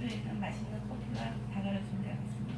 맥주에서 맛있는 커피가 다가를 준비하겠습니다.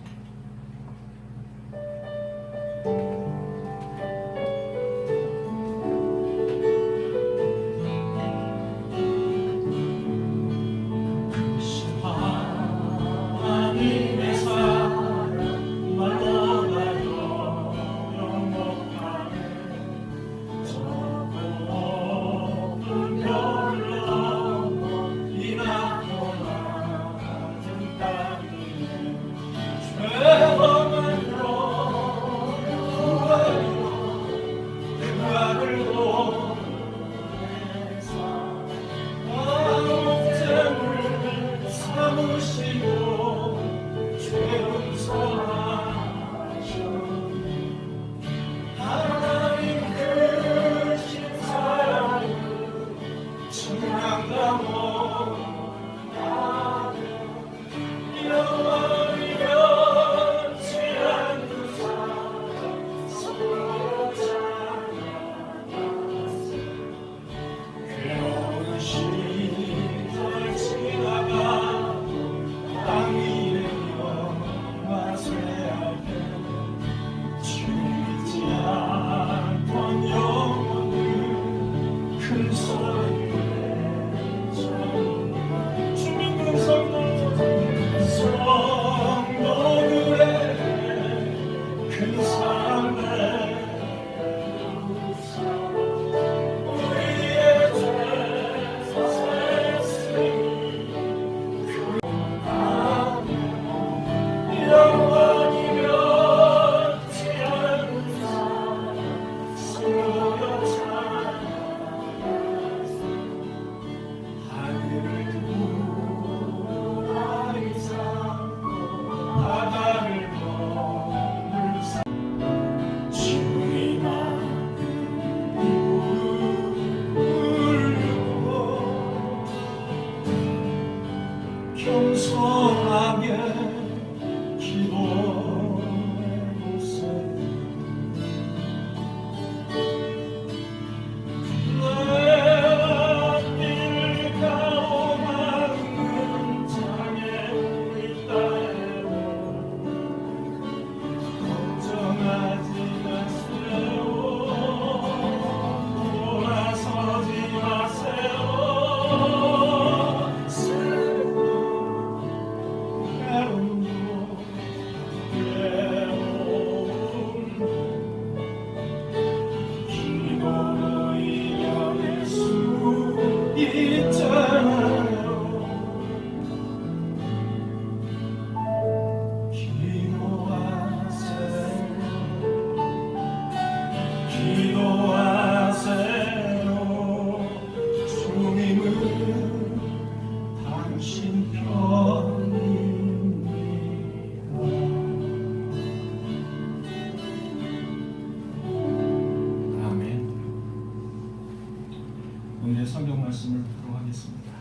오늘의 성경 말씀을 듣도록 하겠습니다.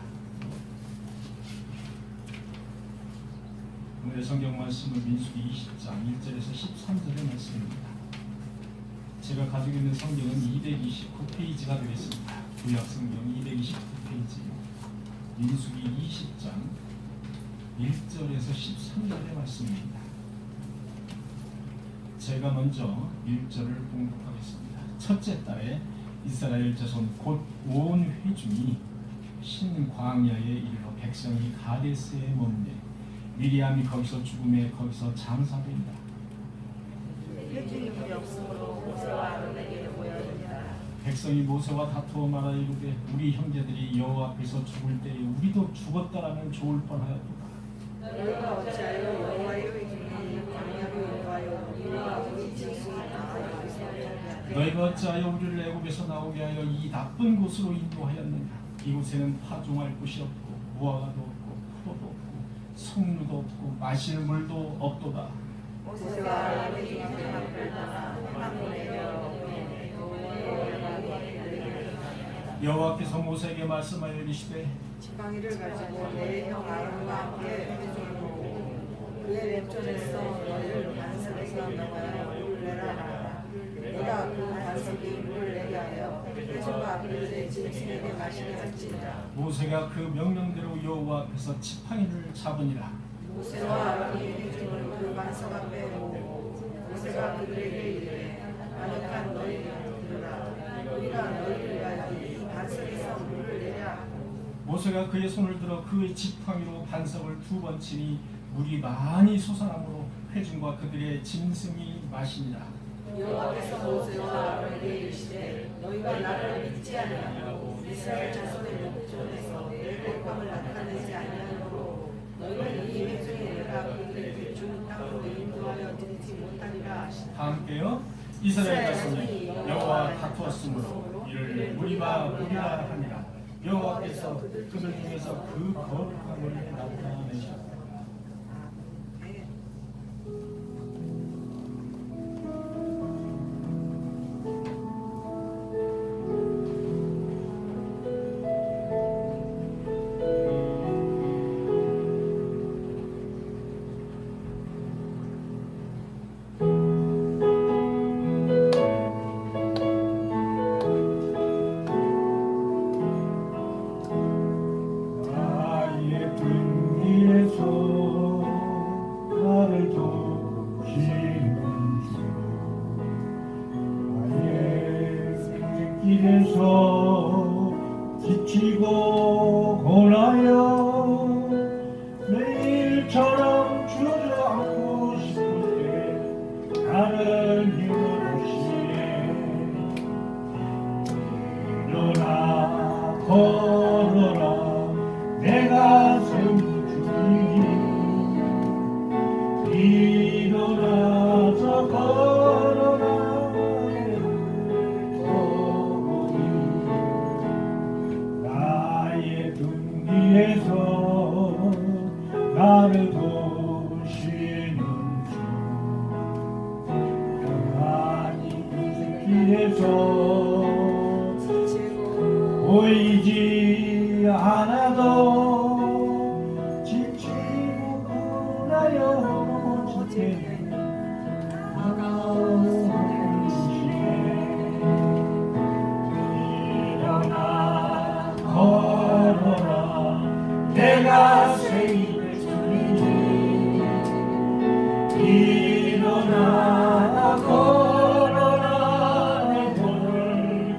오늘의 성경 말씀은 민수기 20장 1절에서 13절의 말씀입니다. 제가 가지고 있는 성경은 229페이지가 되겠습니다. 구약 성경 229페이지 민수기 20장 1절에서 13절의 말씀입니다. 제가 먼저 1절을 봉독하겠습니다. 첫째 달에 이스라엘 자손 곧 온 회중이 신 광야에 이르러 백성이 가데스에 머무네 미리암이 거기서 죽음에 거기서 장사된다. 백성이 모세와 다투어 말하 이르되 우리 형제들이 여호와 앞에서 죽을 때에 우리도 죽었다라면 좋을 뻔하였도다. 너희가 어찌하여 여호와의 회중이 광야로 인하여 우리가 우리 짐승이 다 여기서 너희가 어찌하여 우리를 애굽에서 나오게 하여 이 나쁜 곳으로 인도하였느냐. 이곳에는 파종할 곳이 없고 무화과도 없고 포도도 없고 석류도 없고 마실 물도 없도다. 모세가 회중이 앞을 떠나 함을 내려 여호와께서 모세에게 말씀하여 이르시되 지팡이를 가지고 내 형 아론과 함께 회중을 보고 그의 왼편에서 너희를 반석에서 나가야 올레라 하라. 보다 그 반석이 물을 내게 하여 회중과 그들의 짐승에게 마시게 할지니라. 모세가 그 명령대로 여호와 앞에서 지팡이를 잡으니라. 모세와 아론이 회중을 그 반석 앞에 모으고 모세가 그들에게 이르되 아늑한 너희를 들으라. 우리가 너희를 위하여 이 반석에서 물을 내랴 하고 모세가 그의 손을 들어 그의 지팡이로 반석을 2번 치니 물이 많이 솟아나므로 회중과 그들의 짐승이 마시니라. 여호와께서 모세와 아론에게 이르시되 너희가 나를 믿지 아니하고 이스라엘 자손의 목전에서 내 거룩함을 나타내지 아니하므로 너희는 이 회중에 내가 그들에게 준 땅으로 인도하여 들지 못하리라 하시니라. 다 함께요. 이스라엘 자손이 여호와 다투었으므로 이를 무리가 무리라 하니라. 여호와께서 그들 중에서 그 거룩함을 나타내셨다. 나의 등 위에서 나를 돕기는 주 나의 길에서 지치고 고나여 매일처럼 주저앉고 싶을 때 나를 힘으시네 일어나 걸어라 내가 세운 주님 일어나서 걸어라 나의 등 위에서 나를 도우시는 주 하나님 길에서 보이지 않아도 지치고 고나여 지치네 일어나 걸어라 내가 세일 주님 일어나 걸어라 내 손을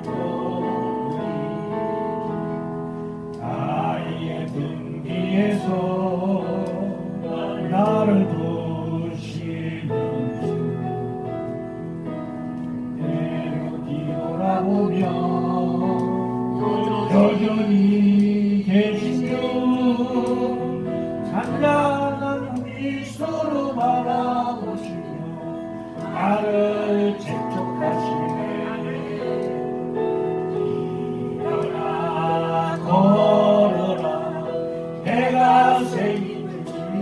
펴 나의 등 위에서 나를 도우시는 주 때로 뒤돌아보면 여전히 계신 주 찬란한 미소로 바라보시며 나를 재촉하시네 일어나 걸어라 내가 세인 주님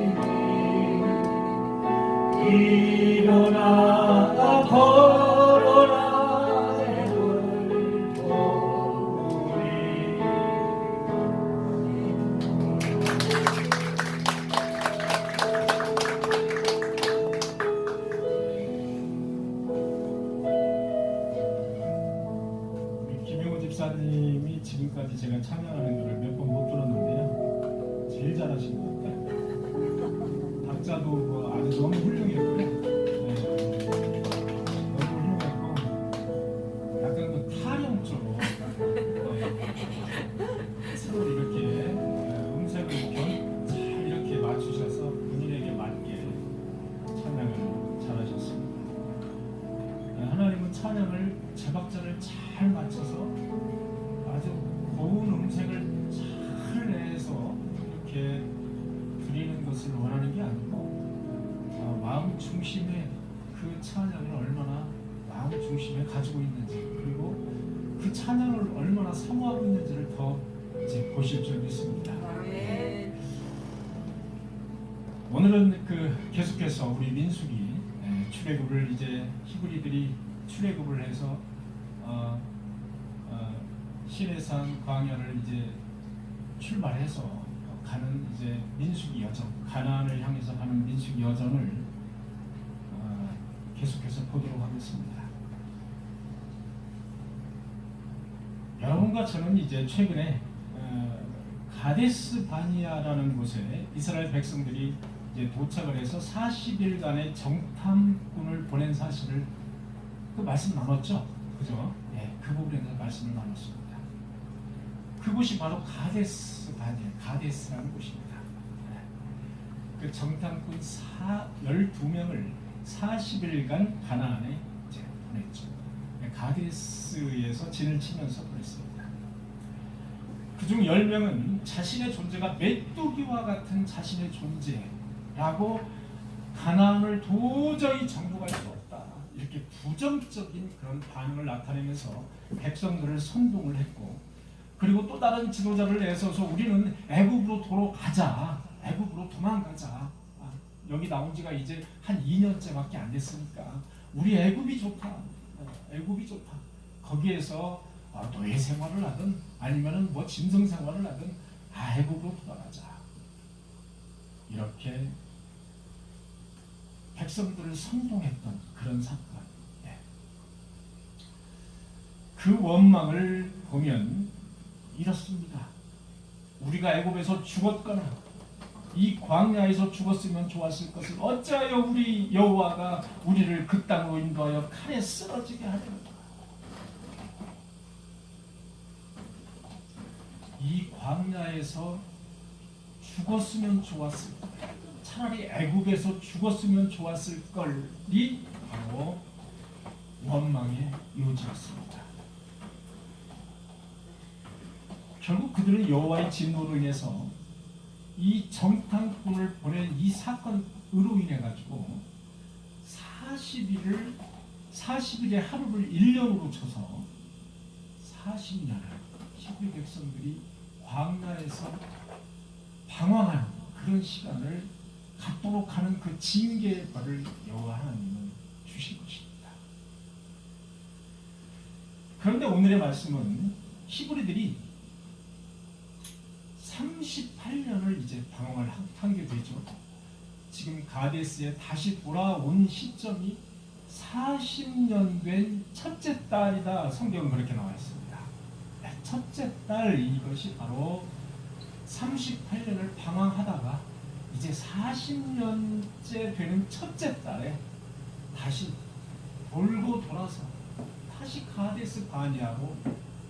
일어나 걸어라 해를 도우리 우리 김용호 집사님이 지금까지 제가 찬양하는 노래를 몇 번 못 들었는데요. 제일 잘하신 것 같아요. 박자도 뭐 아주 너무 훌륭했고요. 네. 너무 훌륭했고 약간 그 타령적으로 서로 이렇게 음색을 잘 이렇게 맞추셔서 본인에게 맞게 찬양을 잘하셨습니다. 하나님은 찬양을 제박자를 잘 맞춰서 아주 고운 음색을 잘 내서 이렇게 드리는 것을 원하는 게 아니고 마음 중심에 그 찬양을 얼마나 마음 중심에 가지고 있는지 그리고 그 찬양을 얼마나 사모하고 있는지를 더 이제 보실 줄 믿습니다. 오늘은 계속해서 우리 민숙이 출애굽을 이제 히브리들이 출애굽을 해서 시내산 광야를 이제 출발해서 가는 이제 민수기 여정, 가나안을 향해서 가는 민수기 여정을 계속해서 보도록 하겠습니다. 여러분과 저는 이제 최근에 가데스 바니아라는 곳에 이스라엘 백성들이 이제 도착을 해서 40일간의 정탐꾼을 보낸 사실을 그 말씀 나눴죠, 그죠? 네, 그 부분에 대해서 말씀을 나눴습니다. 그곳이 바로 가데스 바니아, 가데스라는 곳입니다. 네. 그 정탐꾼 12명을 40일간 가나안에 이제 보냈죠. 네, 가데스에서 진을 치면서 보냈습니다. 그중 10명은 자신의 존재가 메뚜기와 같은 자신의 존재라고 가나안을 도저히 정복할 수 없다, 이렇게 부정적인 그런 반응을 나타내면서 백성들을 선동을 했고, 그리고 또 다른 지도자를 내서서 우리는 애굽으로 돌아가자, 애굽으로 도망가자, 여기 나온 지가 이제 한 2년째밖에 안 됐으니까 우리 애굽이 좋다, 애굽이 좋다, 거기에서 노예 생활을 하든 아니면은 뭐 짐승 생활을 하든 애굽으로 돌아가자, 이렇게 백성들을 선동했던 그런 사건. 그 원망을 보면 이렇습니다. 우리가 애굽에서 죽었거나 이 광야에서 죽었으면 좋았을 것을 어찌하여 우리 여호와가 우리를 그 땅으로 인도하여 칼에 쓰러지게 하려는가. 이 광야에서 죽었으면 좋았을 것, 차라리 애굽에서 죽었으면 좋았을 걸이 바로 원망의 요지였습니다. 결국 그들은 여호와의 진노로 인해서 이 정탐꾼을 보낸 이 사건으로 인해 가지고 40일의 하루를 1년으로 쳐서 40년을 히브리 백성들이 광야에서 방황하는 그런 시간을 갖도록 하는 그 징계의 벌을 여호와 하나님은 주신 것입니다. 그런데 오늘의 말씀은 히브리들이 38년을 이제 방황을 하게 되죠. 지금 가데스에 다시 돌아온 시점이 40년 된 첫째 딸이다. 성경은 그렇게 나와 있습니다. 첫째 딸, 이것이 바로 38년을 방황하다가 이제 40년째 되는 첫째 딸에 다시 돌고 돌아서 다시 가데스 바니아로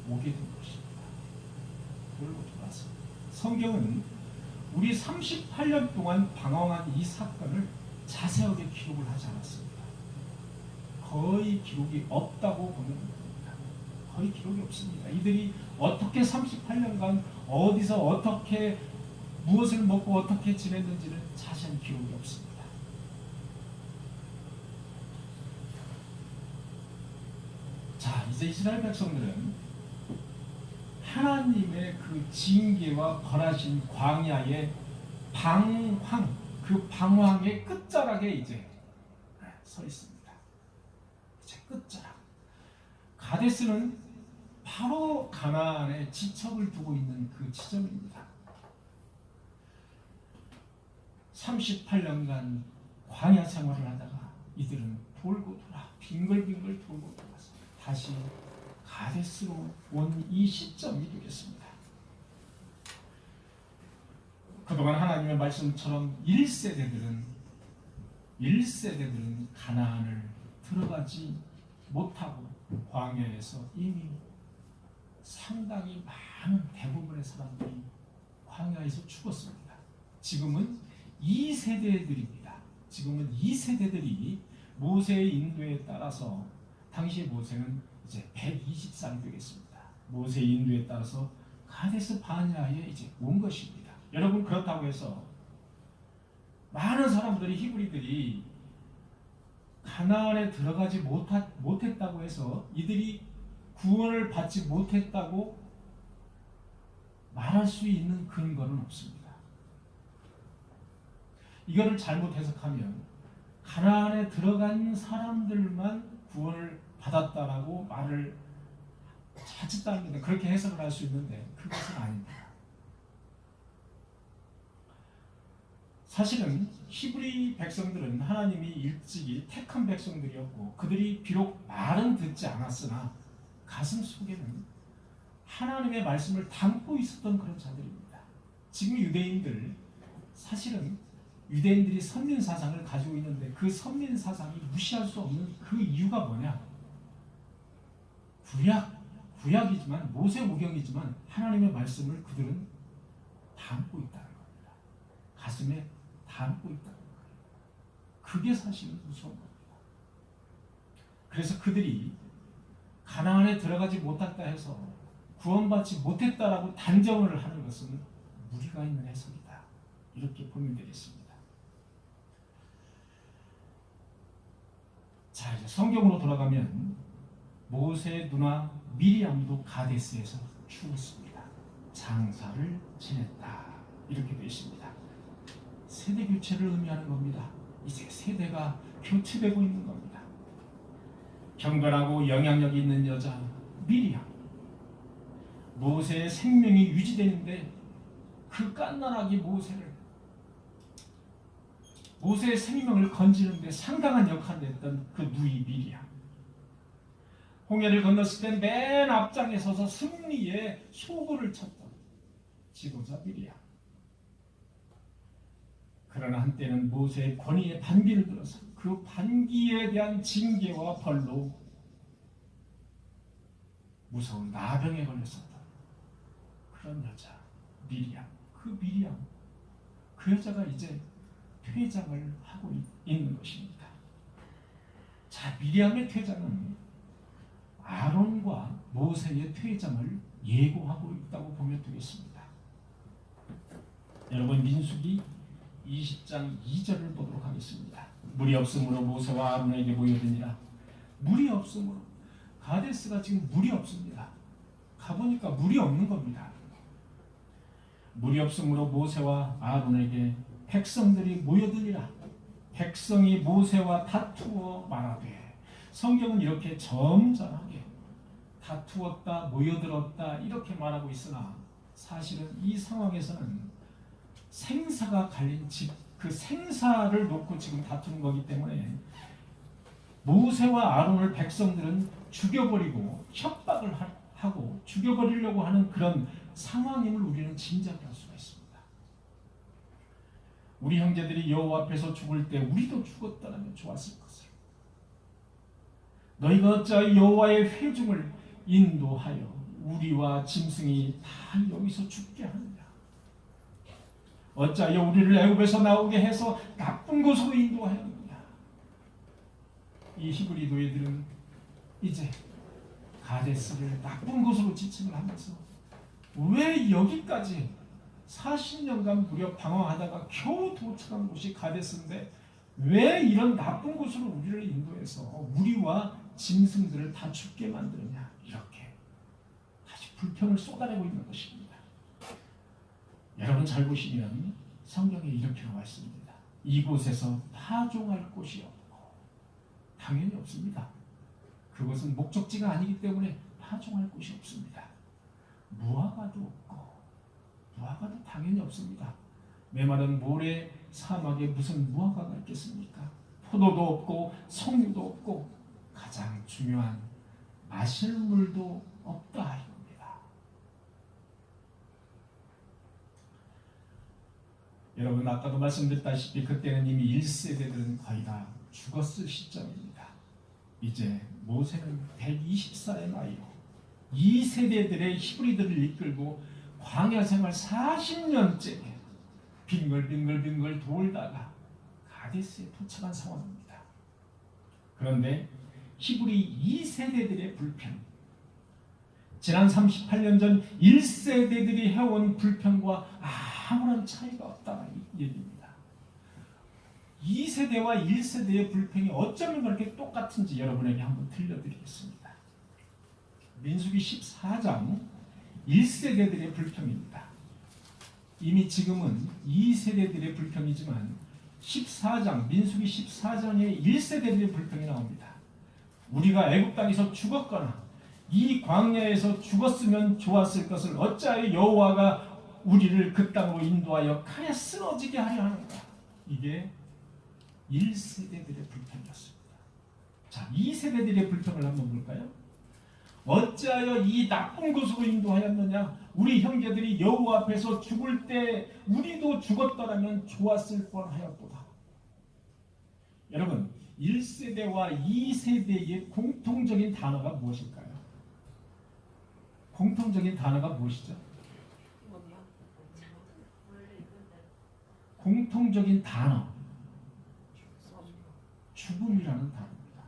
오게 된 것입니다. 돌고 돌아서. 성경은 우리 38년 동안 방황한 이 사건을 자세하게 기록을 하지 않았습니다. 거의 기록이 없다고 보면 됩니다. 거의 기록이 없습니다. 이들이 어떻게 38년간 어디서 어떻게 무엇을 먹고 어떻게 지냈는지는 자세한 기록이 없습니다. 자, 이제 이스라엘 백성들은 하나님의 그 징계와 벌하신 광야의 방황, 그 방황의 끝자락에 이제 서 있습니다. 이제 끝자락. 가데스는 바로 가나안에 지척을 두고 있는 그 지점입니다. 38년간 광야 생활을 하다가 이들은 돌고 돌아 빙글빙글 돌고 돌아서 다시 가데스로 온 이 시점이 되겠습니다. 그동안 하나님의 말씀처럼 1세대들은 가나안을 들어가지 못하고 광야에서 이미 상당히 많은 대부분의 사람들이 광야에서 죽었습니다. 지금은 2세대들입니다. 지금은 2세대들이 모세의 인도에 따라서 당시 모세는 이제 120살이 되겠습니다. 모세의 인도에 따라서 가데스 바니아에 이제 온 것입니다. 여러분, 그렇다고 해서 많은 사람들이 히브리들이 가나안에 들어가지 못했다고 해서 이들이 구원을 받지 못했다고 말할 수 있는 근거는 없습니다. 이거를 잘못 해석하면 가나안에 들어간 사람들만 구원을 받았다라고 말을 자칫합니다. 그렇게 해석을 할 수 있는데 그것은 아닙니다. 사실은 히브리 백성들은 하나님이 일찍이 택한 백성들이었고 그들이 비록 말은 듣지 않았으나 가슴 속에는 하나님의 말씀을 담고 있었던 그런 자들입니다. 지금 유대인들, 사실은 유대인들이 선민 사상을 가지고 있는데 그 선민 사상이 무시할 수 없는 그 이유가 뭐냐? 구약이지만 모세오경이지만 하나님의 말씀을 그들은 담고 있다는 겁니다. 가슴에 담고 있다는 거예요. 그게 사실은 무서운 겁니다. 그래서 그들이 가나안에 들어가지 못했다 해서 구원받지 못했다라고 단정을 하는 것은 무리가 있는 해석이다. 이렇게 보면 되겠습니다. 자, 이제 성경으로 돌아가면 모세의 누나 미리암도 가데스에서 죽었습니다. 장사를 지냈다. 이렇게 되어 있습니다. 세대 교체를 의미하는 겁니다. 이제 세대가 교체되고 있는 겁니다. 경건하고 영향력이 있는 여자 미리암. 모세의 생명이 유지되는데 그 갓난아기 모세의 생명을 건지는데 상당한 역할을 했던 그 누이 미리암. 홍해를 건넜을 때 맨 앞장에 서서 승리의 소고를 쳤던 지도자 미리암. 그러나 한때는 모세의 권위에 반기를 들어서 그 반기에 대한 징계와 벌로 무서운 나병에 걸렸었던 그런 여자 미리암. 그 여자가 이제 퇴장을 하고 있는 것입니다. 자, 미리암의 퇴장은 아론과 모세의 퇴장을 예고하고 있다고 보면 되겠습니다. 여러분, 민수기 20장 2절을 보도록 하겠습니다. 물이 없으므로 모세와 아론에게 모여드니라. 물이 없으므로, 가데스가 지금 물이 없습니다. 가보니까 물이 없는 겁니다. 물이 없으므로 모세와 아론에게 백성들이 모여드니라. 백성이 모세와 다투어 말하되, 성경은 이렇게 점잖하게 다투었다, 모여들었다 이렇게 말하고 있으나 사실은 이 상황에서는 생사가 갈린 그 생사를 놓고 지금 다투는 거기 때문에 모세와 아론을 백성들은 죽여버리고 협박을 하고 죽여버리려고 하는 그런 상황임을 우리는 짐작할 수가 있습니다. 우리 형제들이 여호와 앞에서 죽을 때 우리도 죽었다면 좋았을 것을. 너희가 어찌하여 여호와의 회중을 인도하여 우리와 짐승이 다 여기서 죽게 하느냐. 어찌하여 우리를 애굽에서 나오게 해서 나쁜 곳으로 인도하였느냐. 이 히브리 노예들은 이제 가데스를 나쁜 곳으로 지칭을 하면서 왜 여기까지 40년간 무려 방황하다가 겨우 도착한 곳이 가데스인데 왜 이런 나쁜 곳으로 우리를 인도해서 우리와 짐승들을 다 죽게 만드느냐. 이렇게 다시 불평을 쏟아내고 있는 것입니다. 여러분 잘 보시면 성경에 이렇게 나와 있습니다. 이곳에서 파종할 곳이 없고, 당연히 없습니다. 그것은 목적지가 아니기 때문에 파종할 곳이 없습니다. 무화과도 당연히 없습니다. 메마른 모래 사막에 무슨 무화과가 있겠습니까? 포도도 없고 석류도 없고 가장 중요한 마실 물도 없다 이겁니다. 여러분 아까도 말씀드렸다시피 그때는 이미 1세대들은 거의 다 죽었을 시점입니다. 이제 모세는 120살의 나이로 2세대들의 히브리들을 이끌고 광야 생활 40년째 빙글빙글 돌다가 가데스에 도착한 상황입니다. 그런데 히브리 2세대들의 불평, 지난 38년 전 1세대들이 해온 불평과 아무런 차이가 없다는 얘기입니다. 2세대와 1세대의 불평이 어쩌면 그렇게 똑같은지 여러분에게 한번 들려드리겠습니다. 민수기 14장 1세대들의 불평입니다. 이미 지금은 2세대들의 불평이지만 14장, 민수기 14장에 1세대들의 불평이 나옵니다. 우리가 애굽 땅에서 죽었거나 이 광야에서 죽었으면 좋았을 것을 어찌하여 여호와가 우리를 그 땅으로 인도하여 칼에 쓰러지게 하려 하는가. 이게 1세대들의 불평이었습니다. 자, 2세대들의 불평을 한번 볼까요? 어찌하여 이 나쁜 곳으로 인도하였느냐? 우리 형제들이 여호와 앞에서 죽을 때 우리도 죽었더라면 좋았을 뻔하였도다. 여러분, 1세대와 2세대의 공통적인 단어가 무엇일까요? 공통적인 단어가 무엇이죠? 공통적인 단어, 죽음이라는 단어입니다.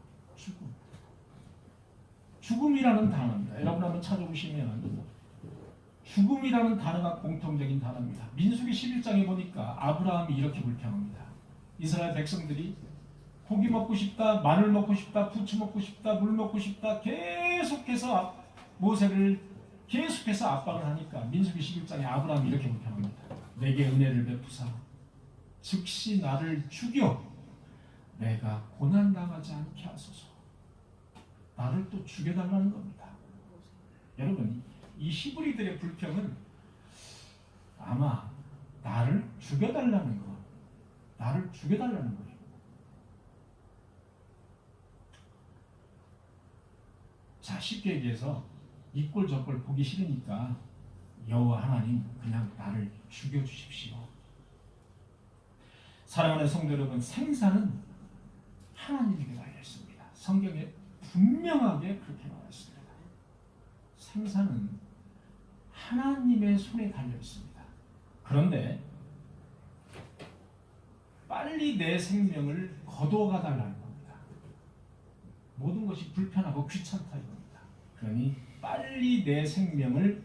죽음이라는 단어입니다. 여러분 한번 찾아보시면 죽음이라는 단어가 공통적인 단어입니다. 민수기 11장에 보니까 아브라함이 이렇게 불평합니다. 이스라엘 백성들이 고기 먹고 싶다, 마늘 먹고 싶다, 부추 먹고 싶다, 물 먹고 싶다 계속해서 모세를 계속해서 압박을 하니까 민수기 11장에 아브라함이 이렇게 불평합니다. 내게 은혜를 베푸사 즉시 나를 죽여 내가 고난당하지 않게 하소서. 나를 또 죽여달라는 겁니다. 여러분, 이 히브리들의 불평은 아마 나를 죽여달라는 거, 나를 죽여달라는 거예요. 자, 쉽게 얘기해서 이 꼴 저 꼴 보기 싫으니까 여호와 하나님 그냥 나를 죽여주십시오. 사랑하는 성도 여러분, 생사는 하나님에게 달려있습니다. 성경에 분명하게 그렇게 말했습니다. 생사는 하나님의 손에 달려있습니다. 그런데 빨리 내 생명을 거둬가 달라는 겁니다. 모든 것이 불편하고 귀찮다 이겁니다. 그러니 빨리 내 생명을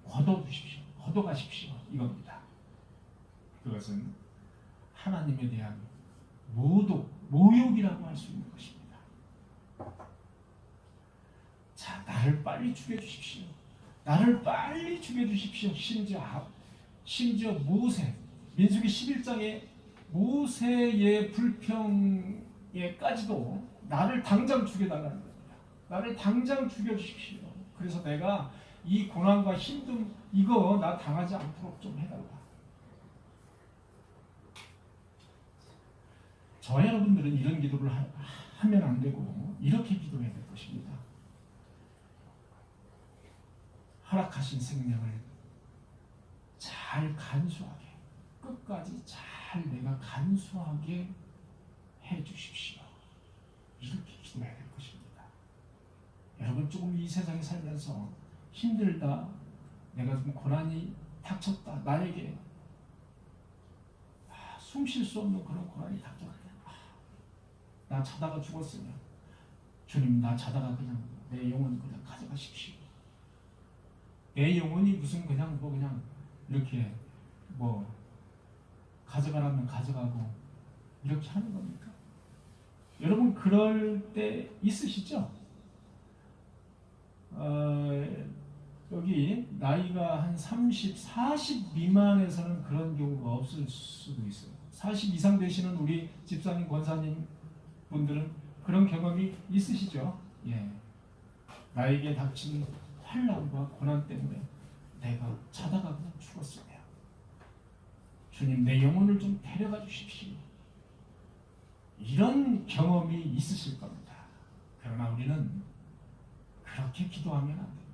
거둬주십시오. 거둬가십시오 이겁니다. 그것은 하나님에 대한 모욕이라고 할 수 있는 것입니다. 자, 나를 빨리 죽여주십시오. 나를 빨리 죽여주십시오. 심지어 모세, 민수기 11장에 모세의 불평에까지도 나를 당장 죽여달라는 겁니다. 나를 당장 죽여주십시오. 그래서 내가 이 고난과 힘듦 이거 나 당하지 않도록 좀 해달라. 저와 여러분들은 이런 기도를 하면 안 되고 이렇게 기도해야 될 것입니다. 허락하신 생명을 잘 간수하게, 끝까지 잘 내가 간수하게 해 주십시오. 이렇게 기도해야 될 것입니다. 여러분, 조금 이 세상에 살면서 힘들다, 내가 좀 고난이 닥쳤다, 나에게 숨 쉴 수 없는 그런 고난이 닥쳤다, 나 자다가 죽었으면 주님, 나 자다가 그냥 내 영혼 그냥 가져가십시오. 내 영혼이 무슨 그냥 이렇게 가져가라면 가져가고 이렇게 하는 겁니까? 여러분, 그럴 때 있으시죠? 여기 나이가 한 30, 40 미만에서는 그런 경우가 없을 수도 있어요. 40 이상 되시는 우리 집사님, 권사님 분들은 그런 경험이 있으시죠? 예. 나에게 닥친 환난과 고난 때문에 내가 자다가 그냥 죽었으며 주님, 내 영혼을 좀 데려가 주십시오. 이런 경험이 있으실 겁니다. 그러나 우리는 그렇게 기도하면 안 됩니다.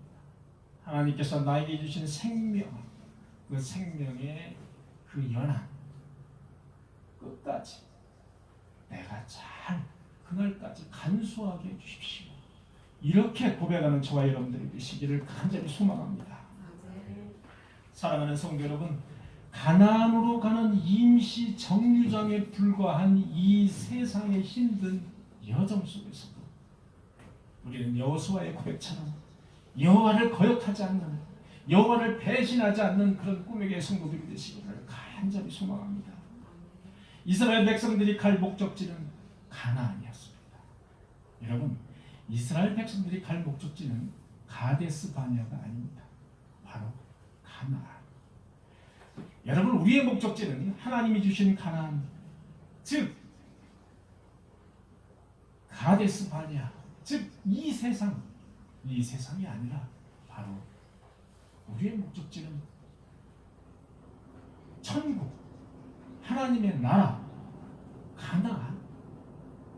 하나님께서 나에게 주신 생명, 그 생명의 그 연한 끝까지 내가 잘 그날까지 간수하게 해주십시오. 이렇게 고백하는 저와 여러분들이 되시기를 간절히 소망합니다. 사랑하는 성도 여러분, 가나안으로 가는 임시 정류장에 불과한 이 세상의 힘든 여정 속에서도 우리는 여호수아의 고백처럼 여호와를 거역하지 않는, 여호와를 배신하지 않는 그런 꿈에게 성도들이 되시기를 간절히 소망합니다. 이스라엘 백성들이 갈 목적지는 가나안이었습니다. 여러분, 이스라엘 백성들이 갈 목적지는 가데스 바네아가 아닙니다. 바로 가나안. 여러분, 우리의 목적지는 하나님이 주신 가나안, 즉 가데스 바네아, 즉 이 세상이 아니라 바로 우리의 목적지는 천국, 하나님의 나라, 가나안,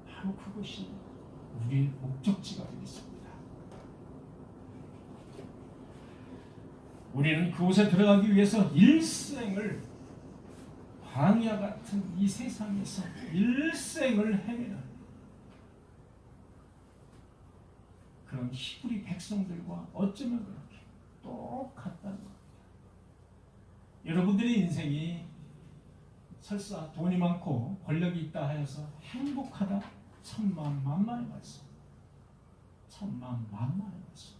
바로 그것이 우리의 목적지가 되겠습니다. 우리는 그곳에 들어가기 위해서 일생을 광야 같은 이 세상에서 일생을 헤매는 그런 히브리 백성들과 어쩌면 그렇게 똑같다는 겁니다. 여러분들의 인생이 설사 돈이 많고 권력이 있다 하여서 행복하다? 천만만만의 말씀. 천만만만의 말씀.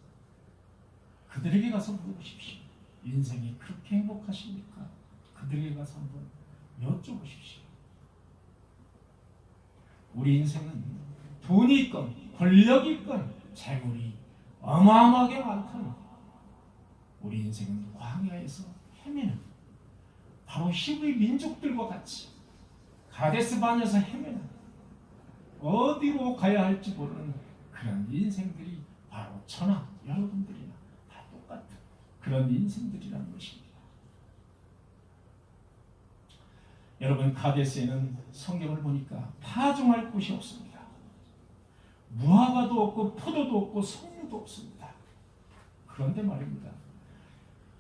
그들에게 가서 물어보십시오. 인생이 그렇게 행복하십니까? 그들에게 가서 한번 여쭤보십시오. 우리 인생은 돈이 있건 권력이 있건 재물이 어마어마하게 많던 우리 인생은 광야에서 헤매는 바로 히브리 민족들과 같이 가데스 바네아에서 헤매는 어디로 가야 할지 모르는 그런 인생들이 바로 저나 여러분들이나 다 똑같은 그런 인생들이라는 것입니다. 여러분, 가데스에는 성경을 보니까 파종할 곳이 없습니다. 무화과도 없고 포도도 없고 석류도 없습니다. 그런데 말입니다.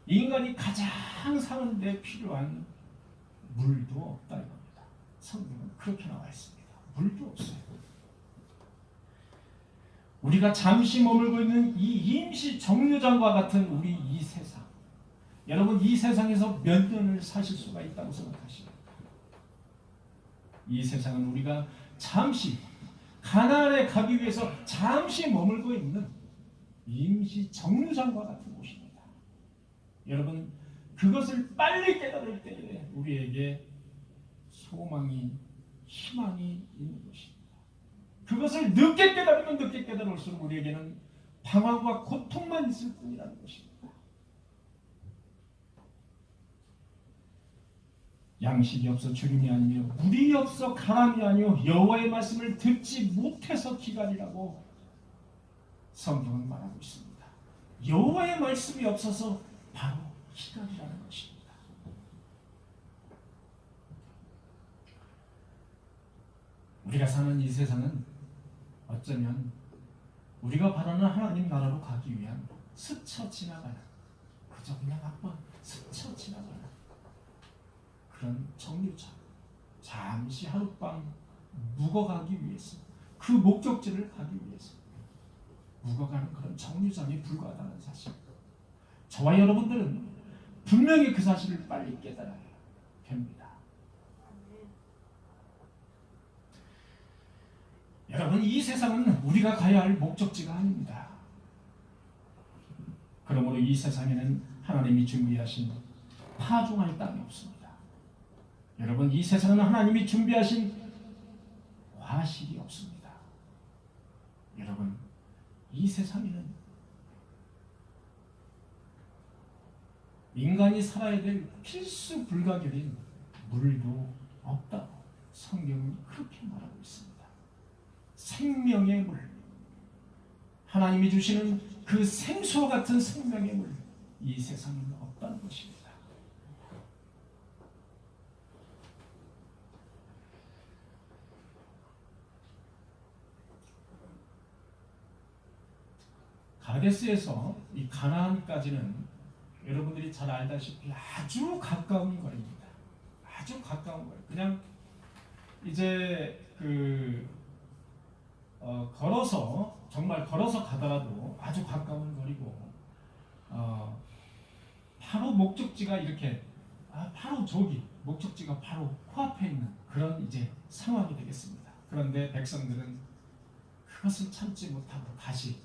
인간이 가장 사는 데 필요한 물도 없다 이겁니다. 성경은 그렇게 나와 있습니다. 물도 없어요. 우리가 잠시 머물고 있는 이 임시 정류장과 같은 우리 이 세상, 여러분 이 세상에서 몇 년을 사실 수가 있다고 생각하십니까? 이 세상은 우리가 잠시 가나안에 가기 위해서 잠시 머물고 있는 임시 정류장과 같은 곳입니다. 여러분, 그것을 빨리 깨달을 때에 우리에게 소망이, 희망이 있는 것입니다. 그것을 늦게 깨달으면 늦게 깨달을수록 우리에게는 방황과 고통만 있을 뿐이라는 것입니다. 양식이 없어 주림이 아니며 물이 없어 가람이 아니요 여호와의 말씀을 듣지 못해서 기갈이라고 성경은 말하고 있습니다. 여호와의 말씀이 없어서 바로 기갈이라는 것입니다. 우리가 사는 이 세상은 어쩌면 우리가 바라는 하나님 나라로 가기 위한 스쳐 지나가는, 그저 그냥 한번 스쳐 지나가는 그런 정류장, 잠시 하룻밤 묵어가기 위해서, 그 목적지를 가기 위해서 묵어가는 그런 정류장에 불과하다는 사실, 저와 여러분들은 분명히 그 사실을 빨리 깨달아야 됩니다. 여러분, 이 세상은 우리가 가야 할 목적지가 아닙니다. 그러므로 이 세상에는 하나님이 준비하신 파종할 땅이 없습니다. 여러분, 이 세상은 하나님이 준비하신 과실이 없습니다. 여러분, 이 세상에는 인간이 살아야 될 필수 불가결인 물도 없다고 성경은 그렇게 말하고 있습니다. 생명의 물, 하나님이 주시는 그 생수와 같은 생명의 물, 이 세상에는 없다는 것입니다. 가데스에서 이 가나안까지는 여러분들이 잘 알다시피 아주 가까운 거리입니다. 아주 가까운 거리. 그냥 이제 걸어서, 정말 걸어서 가더라도 아주 가까운 거리고, 바로 목적지가 이렇게, 바로 저기 목적지가 바로 코앞에 있는 그런 이제 상황이 되겠습니다. 그런데 백성들은 그것을 참지 못하고 다시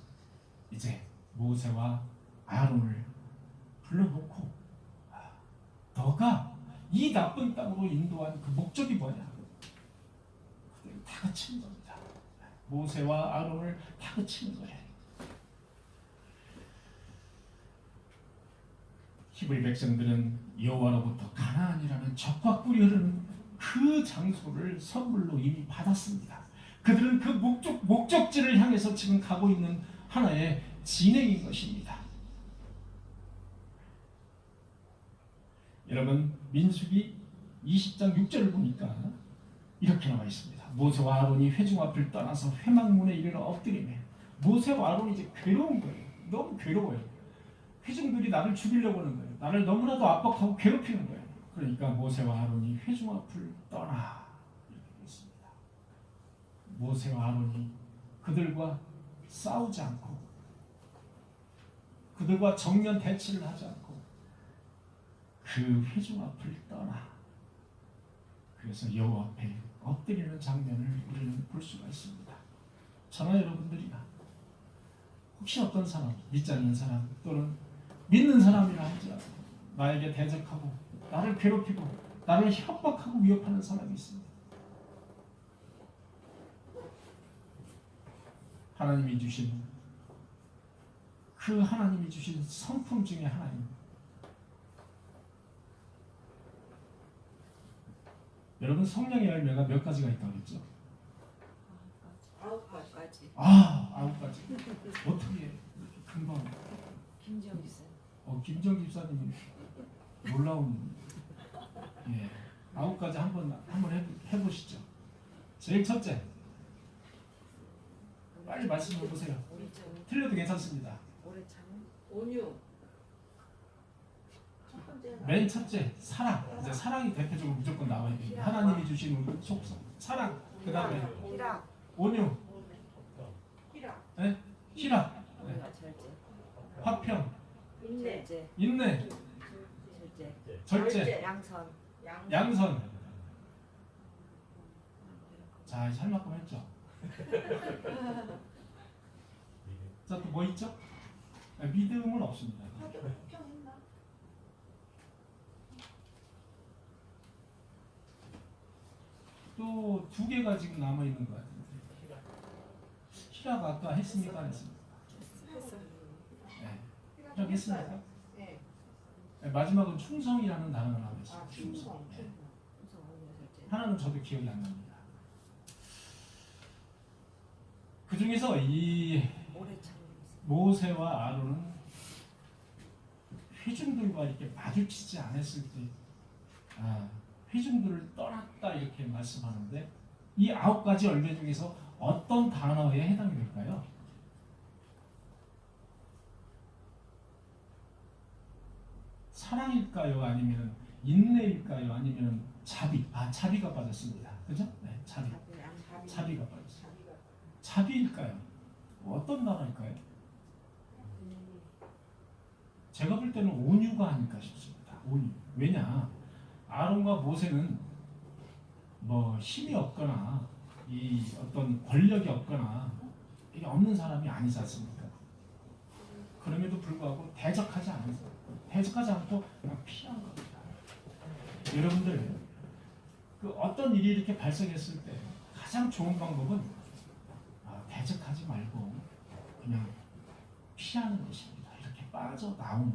이제 모세와 아론을 불러놓고, 너가 이 나쁜 땅으로 인도한 그 목적이 뭐냐? 그들을 다그치는 겁니다. 모세와 아론을 다그치는 거예요. 히브리 백성들은 여호와로부터 가나안이라는 적과 꿀이 흐르는 그 장소를 선물로 이미 받았습니다. 그들은 그 목적지를 향해서 지금 가고 있는 하나의 진행인 것입니다. 여러분, 민수기 20장 6절을 보니까 이렇게 나와 있습니다. 모세와 아론이 회중 앞을 떠나서 회막문에 이르러 엎드리며, 모세와 아론이 이제 괴로운 거예요. 너무 괴로워요. 회중들이 나를 죽이려고 하는 거예요. 나를 너무나도 압박하고 괴롭히는 거예요. 그러니까 모세와 아론이 회중 앞을 떠나 이렇게 되어 있습니다. 모세와 아론이 그들과 싸우지 않고 그들과 정면 대치를 하지 않고 그 회중 앞을 떠나 그래서 여호와 앞에 엎드리는 장면을 우리는 볼 수가 있습니다. 저나 여러분들이나 혹시 어떤 사람, 믿지 않는 사람 또는 믿는 사람이라 할지라도 나에게 대적하고 나를 괴롭히고 나를 협박하고 위협하는 사람이 있습니다. 하나님이 주신 그 하나님이 주신 성품 중에 하나입니다. 여러분 성령의 열매가 몇 가지가 있다고 했죠? 9가지. 아, 9가지. 어떻게 이렇게 금방 김지영 기사. 김정 집사님이 놀라운 9가지 한번 해보시죠. 제일 첫째, 빨리 말씀해 보세요. 틀려도 괜찮습니다. 오래 참음. 온유. 첫 번째. 맨 첫째, 사랑. 이제 사랑이 대표적으로 무조건 나와야 됩니다. 하나님이 주신 우리 속성, 사랑. 그 다음에 희락. 온유, 희락. 희락, 절제. 화평, 인내. 인내, 절제, 양선. 양선. 자, 이제 할 만큼 했죠. 자, 또 뭐 있죠? 믿음은 없습니다. 또 2개가 지금 남아 있는 것 같은데. 희락 아까 했습니까? 안 했습니까? 희락 했습니까? 네. 마지막은 충성이라는 단어가 나왔어요. 충성. 하나는 저도 기억이 안 납니다. 그 중에서 이 모세와 아론은 회중들과 이렇게 마주치지 않았을 때, 회중들을 떠났다 이렇게 말씀하는데 이 9가지 열매 중에서 어떤 단어에 해당이 될까요? 사랑일까요? 아니면 인내일까요? 아니면 자비? 자비가 빠졌습니다. 그죠? 네, 자비가 빠졌어요. 자비일까요? 어떤 단어일까요? 제가 볼 때는 온유가 아닐까 싶습니다. 온유. 왜냐? 아론과 모세는 뭐 힘이 없거나 이 어떤 권력이 없거나 이게 없는 사람이 아니지 않습니까? 그럼에도 불구하고 대적하지 않고 그냥 피한 겁니다. 여러분들 그 어떤 일이 이렇게 발생했을 때 가장 좋은 방법은 대적하지 말고 그냥 피하는 것입니다. 이렇게 빠져나오는.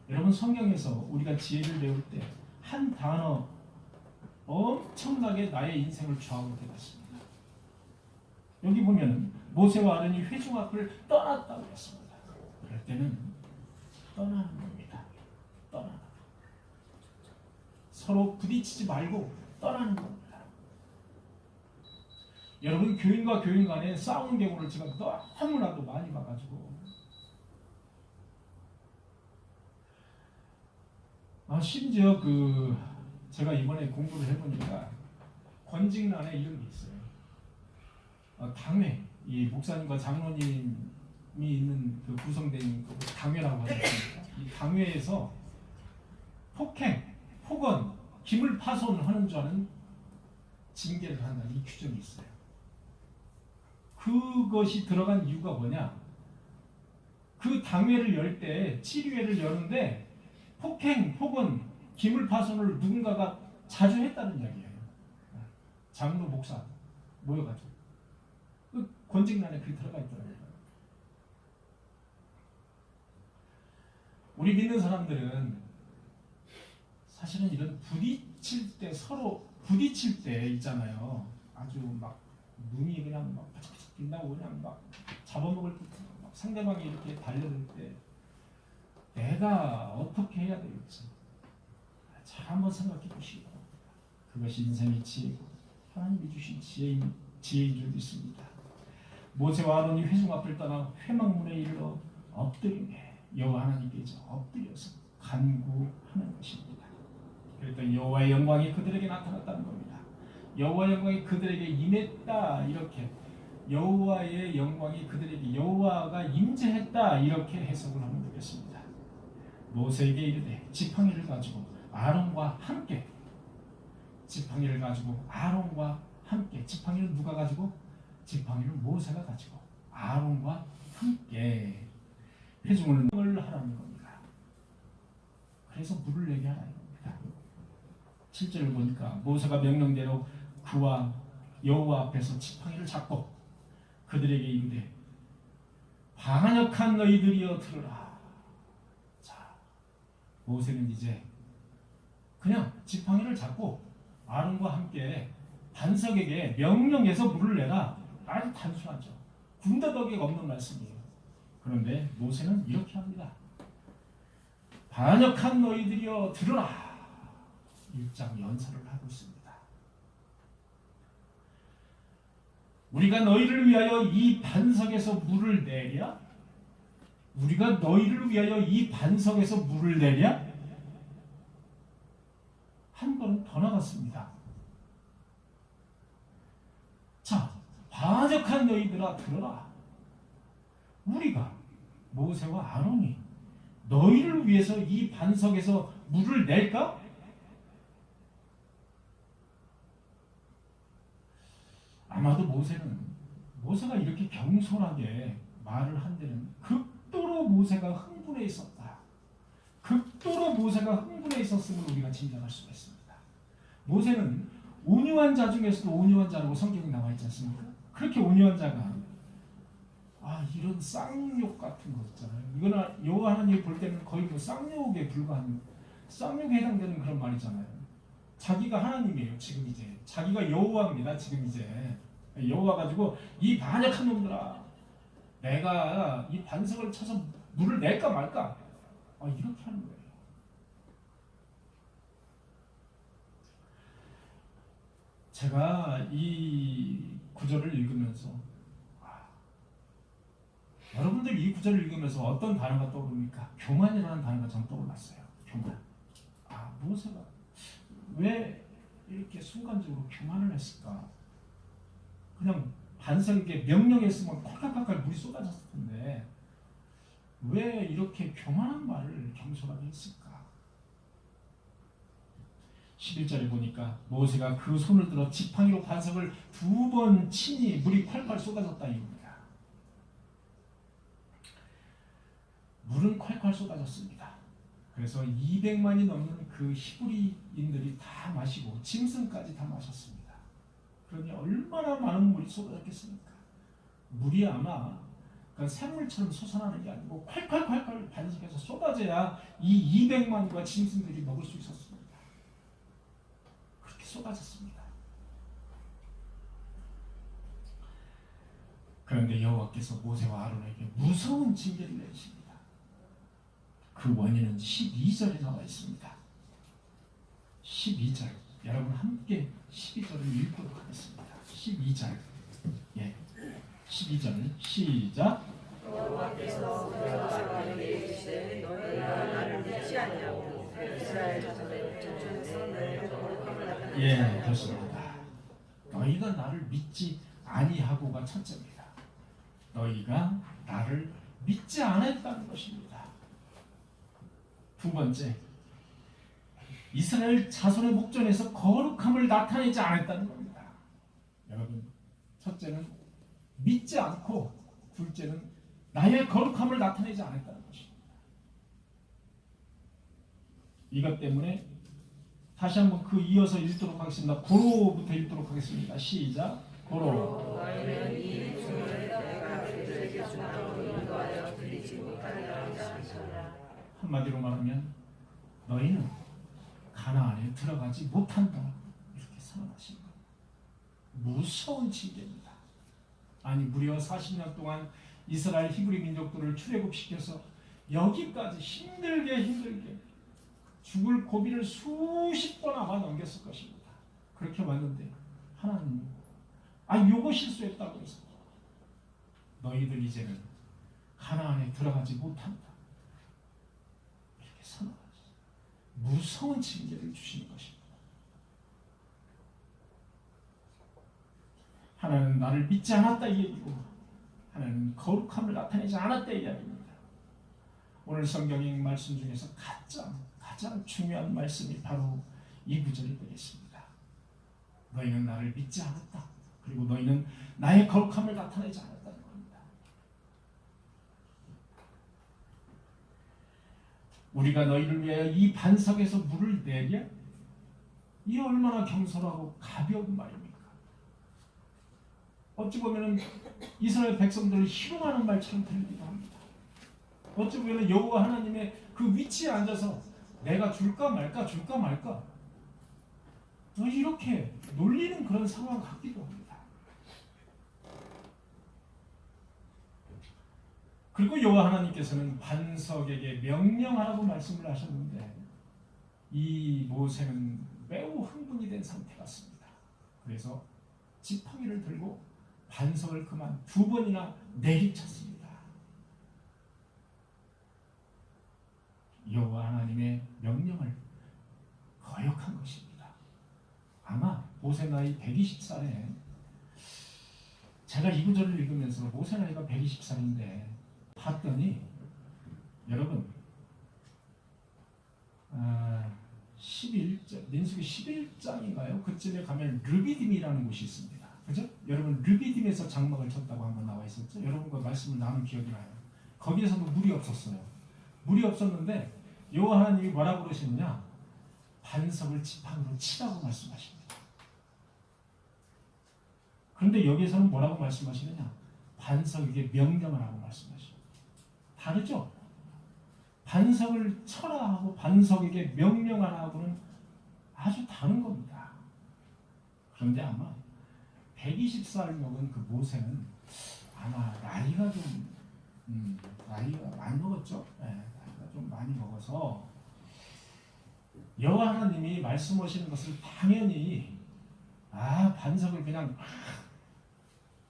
여러분 성경에서 우리가 지혜를 배울 때 한 단어 엄청나게 나의 인생을 좌우하게 됐습니다. 여기 보면 모세와 아론이 회중 앞을 떠났다고 했습니다. 그럴 때는 떠나는 겁니다. 떠나는 거. 서로 부딪히지 말고 떠나는 겁니다. 여러분 교인과 교인 간에 싸우는 경우를 제가 너무나도 많이 봐가지고 심지어 제가 이번에 공부를 해보니까 권직란에 이런 게 있어요. 당회, 이 목사님과 장로님이 있는 그 구성된 그 당회라고 하지 않습니까? 이 당회에서 폭행, 폭언, 기물 파손을 하는 자는 징계를 한다는 이 규정이 있어요. 그것이 들어간 이유가 뭐냐? 그 당회를 열 때, 치료회를 여는데 폭행, 폭언, 기물 파손을 누군가가 자주 했다는 이야기예요. 장로, 목사 모여가지고 그 권직란에 그게 들어가 있더라고요. 우리 믿는 사람들은 사실은 이런 부딪힐 때 서로 부딪힐 때 있잖아요. 아주 막 눈이 그냥 막 바짝바짝 빛나고 그냥 막 잡아먹을 듯 막 상대방이 이렇게 달려들 때 내가 어떻게 해야 될지 잘 한번 생각해 보시기 바랍니다. 그것이 인생의 지혜고 하나님이 주신 지혜인 줄 믿습니다. 모세와 아론이 회중 앞을 떠나 회막문에 이르러 엎드리매 여호와 하나님께 이제 엎드려서 간구하는 것입니다. 그랬더니 여호와의 영광이 그들에게 나타났다는 겁니다. 여호와의 영광이 그들에게 임했다, 이렇게 여호와의 영광이 그들에게, 여호와가 임재했다, 이렇게 해석을 하면 되겠습니다. 모세에게 이르되 지팡이를 가지고 아론과 함께, 지팡이를 가지고 아론과 함께, 지팡이를 누가 가지고? 지팡이를 모세가 가지고 아론과 함께 회중을 하라는 겁니다. 그래서 물을 내게 하라는 겁니다. 7절을 보니까 모세가 명령대로 그와 여호와 앞에서 지팡이를 잡고 그들에게 이르되 반역한 너희들이여 들으라. 자, 모세는 이제 그냥 지팡이를 잡고 아론과 함께 반석에게 명령해서 물을 내라. 아주 단순하죠. 군더더기가 없는 말씀이에요. 그런데 모세는 이렇게 합니다. 반역한 너희들이여 들으라. 일장 연설을 하고 있습니다. 우리가 너희를 위하여 이 반석에서 물을 내랴? 우리가 너희를 위하여 이 반석에서 물을 내랴? 한 걸음 더 나갔습니다. 자, 반역한 너희들아 들어라. 우리가, 모세와 아론이 너희를 위해서 이 반석에서 물을 낼까? 아마도 모세가 이렇게 경솔하게 말을 한 데는 극도로 모세가 흥분해 있었다. 극도로 모세가 흥분해 있었음을 우리가 짐작할 수가 있습니다. 모세는 온유한 자 중에서도 온유한 자라고 성경에 나와 있지 않습니까? 그렇게 온유한 자가 이런 쌍욕 같은 거 있잖아요. 이거는 여호와 하나님이 볼 때는 거의 그 쌍욕에 불과한, 쌍욕에 해당되는 그런 말이잖아요. 자기가 하나님이에요. 지금 이제 자기가 여호와입니다. 지금 이제 여호와 가지고 이 반역한 놈들아, 내가 이 반석을 쳐서 물을 낼까 말까, 이렇게 하는 거예요. 제가 이 구절을 읽으면서 여러분들 이 구절을 읽으면서 어떤 단어가 떠오릅니까? 교만이라는 단어가 전 떠올랐어요. 교만. 모세가 왜 이렇게 순간적으로 교만을 했을까? 그냥 반석에게 명령했으면 콸콸콸 물이 쏟아졌을 텐데 왜 이렇게 교만한 말을 경솔하게 했을까? 11절에 보니까 모세가 그 손을 들어 지팡이로 반석을 2번 치니 물이 콸콸 쏟아졌다 이겁니다. 물은 콸콸 쏟아졌습니다. 그래서 200만이 넘는 그 히브리인들이 다 마시고 짐승까지 다 마셨습니다. 그러니 얼마나 많은 물이 쏟아졌겠습니까? 물이 아마 샘물처럼 솟아나는 게 아니고 콸콸콸콸 반석에서 쏟아져야 이 200만과 짐승들이 먹을 수 있었습니다. 그렇게 쏟아졌습니다. 그런데 여호와께서 모세와 아론에게 무서운 징계를 내리십니다. 그 원인은 12절에 나와 있습니다. 12절, 여러분 함께 12절을 읽도록 하겠습니다. 12절, 12절 시작. 여호와께서 모세와 아론에게 이르시되 너희가 나를 믿지 아니하고 이스라엘 자손의 전중에서 너희를 거룩함을 나타내지 그렇습니다. 너희가 나를 믿지 아니하고가 첫째입니다. 너희가 나를 믿지 않았다는 것입니다. 두 번째, 이스라엘 자손의 목전에서 거룩함을 나타내지 않았다는 겁니다. 여러분, 첫째는 믿지 않고, 둘째는 나의 거룩함을 나타내지 않았다는 것입니다. 이것 때문에 다시 한번 그 이어서 읽도록 하겠습니다. 고로부터 읽도록 하겠습니다. 시작. 고로. 너희는 이 일종을 내가 그들에게 주라고 인도하여 드리지 못하게 하리라. 한마디로 말하면 너희는 가나안에 들어가지 못한다, 이렇게 선언하신 겁니다. 무서운 징계입니다. 아니 무려 40년 동안 이스라엘 히브리 민족들을 출애굽시켜서 여기까지 힘들게 죽을 고비를 수십 번 아마 넘겼을 것입니다. 그렇게 왔는데 하나님 요거 실수했다고 해서 너희들 이제는 가나안에 들어가지 못한다, 무서운 징계를 주시는 것입니다. 하나님은 나를 믿지 않았다 이 얘기고 하나님은 거룩함을 나타내지 않았다 이 이야기입니다. 오늘 성경의 말씀 중에서 가장 중요한 말씀이 바로 이 구절이 되겠습니다. 너희는 나를 믿지 않았다. 그리고 너희는 나의 거룩함을 나타내지 않았다는 겁니다. 우리가 너희를 위하여 이 반석에서 물을 내랴? 이 얼마나 경솔하고 가벼운 말입니까? 어찌 보면 이스라엘 백성들을 희롱하는 말처럼 들리기도 합니다. 어찌 보면 여호와 하나님의 그 위치에 앉아서 내가 줄까 말까 이렇게 놀리는 그런 상황 같기도 합니다. 그리고 여호와 하나님께서는 반석에게 명령하라고 말씀을 하셨는데 이 모세는 매우 흥분이 된 상태 같습니다. 그래서 지팡이를 들고 반석을 그만 2번이나 내리쳤습니다. 여호와 하나님의 명령을 거역한 것입니다. 아마 모세 나이 120살에 제가 이 구절을 읽으면서 모세 나이가 120살인데 봤더니 여러분 11장 민수기 11장인가요? 그쯤에 가면 르비딤이라는 곳이 있습니다. 그죠? 여러분 르비딤에서 장막을 쳤다고 한번 나와 있었죠? 여러분과 말씀을 나눈 기억이 나요. 거기에서도 물이 없었어요. 물이 없었는데 여호와 하나님이 뭐라고 그러시느냐? 반석을 지팡이로 치라고 말씀하십니다. 그런데 여기에서는 뭐라고 말씀하시느냐? 반석에게 명령을 하고 말씀하십니다. 다르죠? 반석을 쳐라 하고 반석에게 명령하라 하고는 아주 다른 겁니다. 그런데 아마 120살 먹은 그 모세는 아마 나이가 많이 먹었죠. 네, 나이가 좀 많이 먹어서 여호와 하나님이 말씀하시는 것을 당연히 반석을 그냥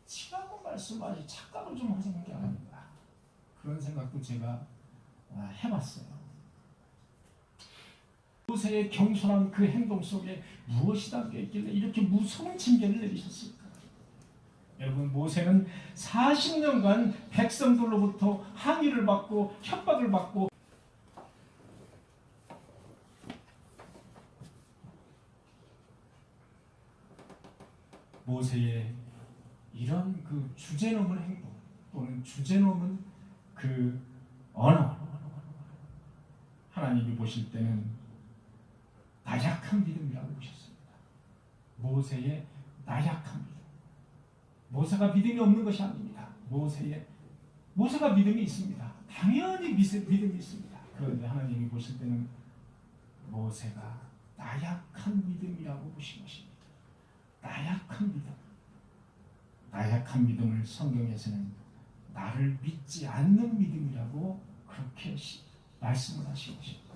치라고 말씀하지 착각을 좀 하시는 게 아닌가 그런 생각도 제가 해봤어요. 모세의 경솔한 그 행동 속에 무엇이 담겨 있길래 이렇게 무서운 징계를 내리셨을까? 여러분 모세는 40년간 백성들로부터 항의를 받고 협박을 받고 모세의 이런 그 주제넘은 행동 또는 주제넘은 그 언어 하나님이 보실 때는 나약한 믿음이라고 보셨습니다. 모세의 나약한 믿음. 모세가 믿음이 없는 것이 아닙니다. 모세가 믿음이 있습니다. 당연히 믿음이 있습니다. 그런데 하나님이 보실 때는 모세가 나약한 믿음이라고 보신 것입니다. 나약한 믿음. 나약한 믿음을 성경에서는 나를 믿지 않는 믿음이라고 그렇게 말씀을 하신 것입니다.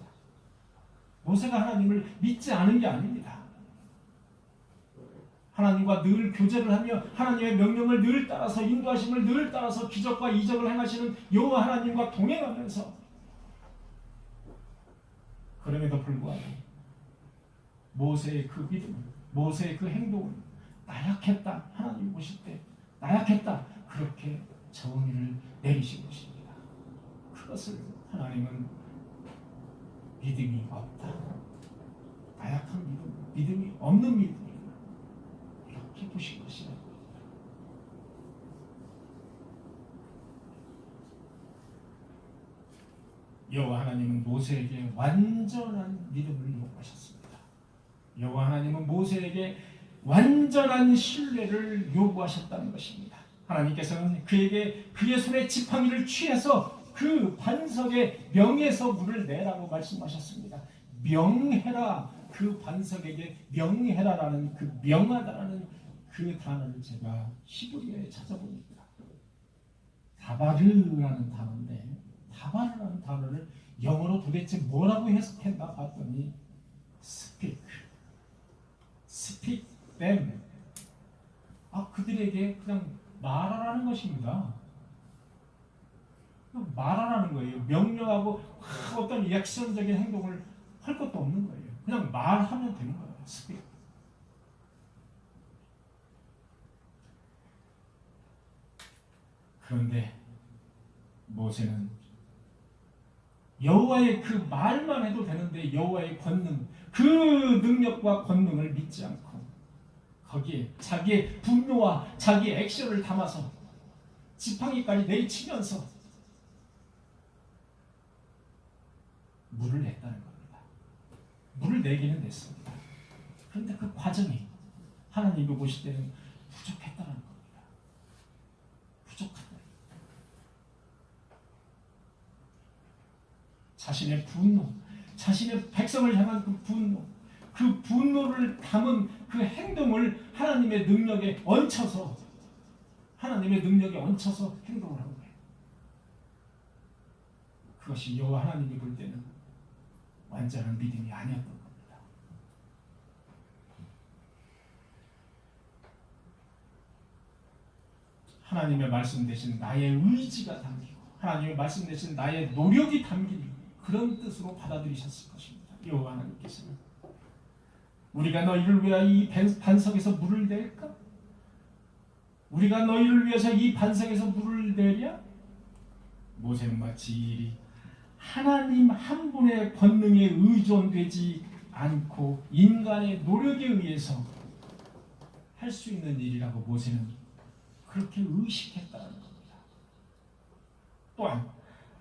모세가 하나님을 믿지 않은 게 아닙니다. 하나님과 늘 교제를 하며 하나님의 명령을 늘 따라서 인도하심을 늘 따라서 기적과 이적을 행하시는 여호와 하나님과 동행하면서 그럼에도 불구하고 모세의 그 믿음, 모세의 그 행동은 나약했다. 하나님 보실 때 나약했다. 그렇게 정의를 내리신 것입니다. 그것을 하나님은 믿음이 없다. 나약한 믿음이 없는 믿음이다. 이렇게 보신 것이다. 여호와 하나님은 모세에게 완전한 믿음을 요구하셨습니다. 여호와 하나님은 모세에게 완전한 신뢰를 요구하셨다는 것입니다. 하나님께서는 그에게 그의 손에 지팡이를 취해서 그 반석의 명에서 물을 내라고 말씀하셨습니다. 명해라. 그 반석에게 명해라라는 그 명하다라는 그 단어를 제가 히브리어에 찾아보니까 다바르라는 단어인데 다바르라는 단어를 영어로 도대체 뭐라고 해석했나 봤더니 speak them. 그들에게 그냥 말하라는 것입니다. 말하라는 거예요. 명령하고 어떤 액션적인 행동을 할 것도 없는 거예요. 그냥 말하면 되는 거예요. 스피드. 그런데 모세는 여호와의 그 말만 해도 되는데 여호와의 권능, 그 능력과 권능을 믿지 않고 거기에 자기의 분노와 자기의 액션을 담아서 지팡이까지 내리치면서 물을 냈다는 겁니다. 물을 내기는 냈습니다. 그런데 그 과정이 하나님이 보실 때는 부족했다는 겁니다. 부족하다. 자신의 분노, 자신의 백성을 향한 그 분노, 그 분노를 담은 그 행동을 하나님의 능력에 얹혀서 행동을 한 거예요. 그것이 여호와 하나님이 볼 때는 완전한 믿음이 아니었던 겁니다. 하나님의 말씀 대신 나의 의지가 담기고 하나님의 말씀 대신 나의 노력이 담긴 그런 뜻으로 받아들이셨을 것입니다. 여호와 하나님께서는 우리가 너희를 위하여 이 반석에서 물을 낼까? 우리가 너희를 위해서 이 반석에서 물을 내랴? 모세는 마치 이 일이 하나님 한 분의 권능에 의존되지 않고 인간의 노력에 의해서 할 수 있는 일이라고 모세는 그렇게 의식했다는 겁니다. 또한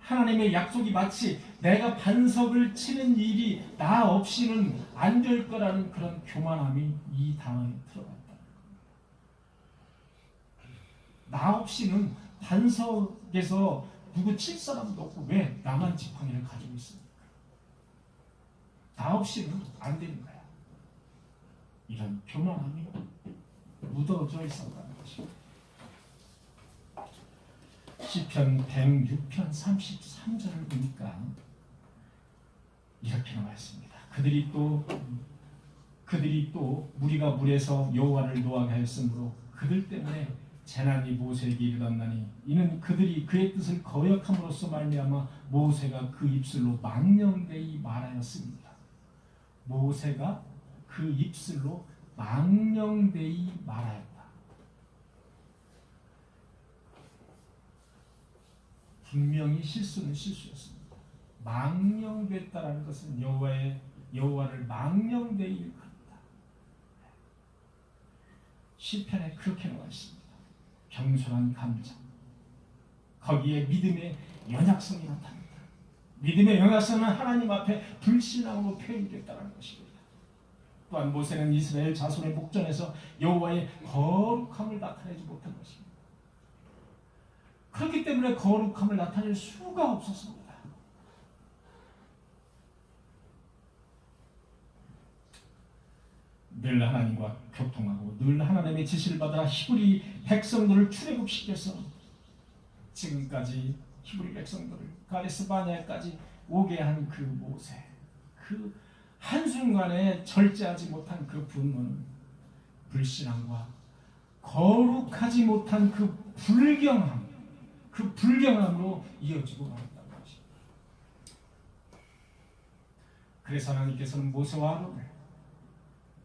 하나님의 약속이 마치 내가 반석을 치는 일이 나 없이는 안 될 거라는 그런 교만함이 이 단어에 들어갔다는 겁니다. 나 없이는 반석에서 누구 칠 사람도 없고 왜 나만 지팡이를 가지고 있습니까? 나 없이는 안 되는 거야. 이런 교만함이 묻어져 있었다는 것입니다. 시편 106편 33절을 보니까 이렇게 나와 있습니다. 그들이 또 무리가 물에서 여호와를 노하게 하였으므로 그들 때문에 재난이 모세에게 이르렀나니 이는 그들이 그의 뜻을 거역함으로써 말미암아 모세가 그 입술로 망령되이 말하였습니다. 모세가 그 입술로 망령되이 말하였다. 분명히 실수는 실수였습니다. 망령됐다라는 것은 여호와를 망령되이 일컫는다. 시편에 그렇게 나와 있습니다. 겸손한 감정, 거기에 믿음의 연약성이 나타납니다. 믿음의 연약성은 하나님 앞에 불신앙으로 표현됐다는 것입니다. 또한 모세는 이스라엘 자손의 목전에서 여호와의 거룩함을 나타내지 못한 것입니다. 그렇기 때문에 거룩함을 나타낼 수가 없었습니다. 늘 하나님과 교통하고 늘 하나님의 지시를 받아 히브리 백성들을 출애굽시켜서 지금까지 히브리 백성들을 가데스 바네아까지 오게 한 그 모세, 그 한순간에 절제하지 못한 그 분노는 불신앙과 거룩하지 못한 그 불경함으로 이어지고 말았다는 것입니다. 그래서 하나님께서는 모세와 아론을,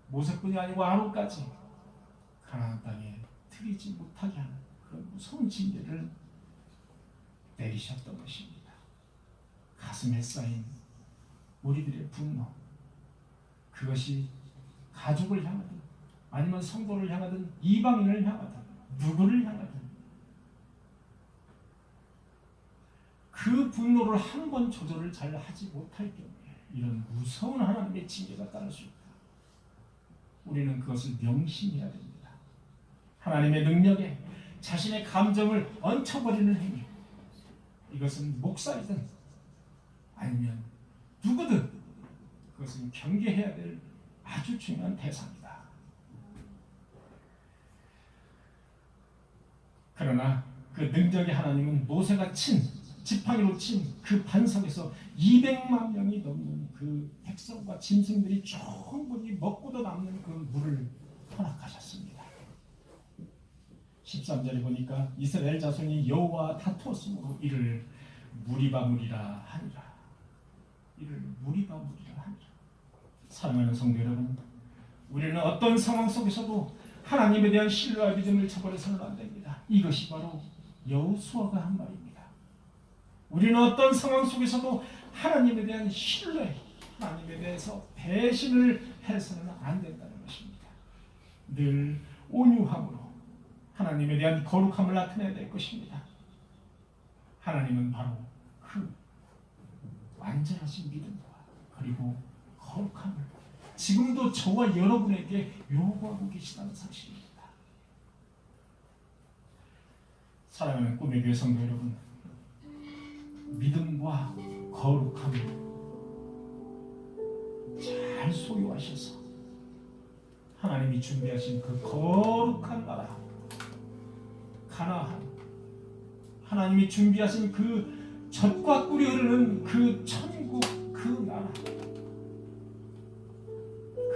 모세뿐이 아니고 아론까지 가나안 땅에 들이지 못하게 하는 그런 무서운 징계를 내리셨던 것입니다. 가슴에 쌓인 우리들의 분노, 그것이 가족을 향하든 아니면 성도를 향하든 이방인을 향하든 누구를 향하든 그 분노를 한 번 조절을 잘 하지 못할 경우에 이런 무서운 하나님의 징계가 따를 수 있다. 우리는 그것을 명심해야 됩니다. 하나님의 능력에 자신의 감정을 얹혀버리는 행위, 이것은 목사이든 아니면 누구든 그것은 경계해야 될 아주 중요한 대상이다. 그러나 그 능력의 하나님은 모세가 지팡이로 친 그 반석에서 200만 명이 넘는 그 백성과 짐승들이 충분히 먹고도 남는 그 물을 허락하셨습니다. 13절에 보니까 이스라엘 자손이 여호와와 다투었으므로 이를 무리바무리라 하니라. 이를 무리바무리라 하니라. 사랑하는 성도 여러분, 우리는 어떤 상황 속에서도 하나님에 대한 신뢰와 믿음을 저버려서는 안 됩니다. 이것이 바로 여호수아가 한 말입니다. 우리는 어떤 상황 속에서도 하나님에 대한 신뢰, 하나님에 대해서 배신을 해서는 안 된다는 것입니다. 늘 온유함으로 하나님에 대한 거룩함을 나타내야 될 것입니다. 하나님은 바로 그 완전하신 믿음과 그리고 거룩함을 지금도 저와 여러분에게 요구하고 계시다는 사실입니다. 사랑하는 꿈의 교회 성도 여러분, 믿음과 거룩함을 잘 소유하셔서 하나님이 준비하신 그 거룩한 나라, 가나안, 하나님이 준비하신 그 젖과 꿀이 흐르는 그 천국, 그 나라,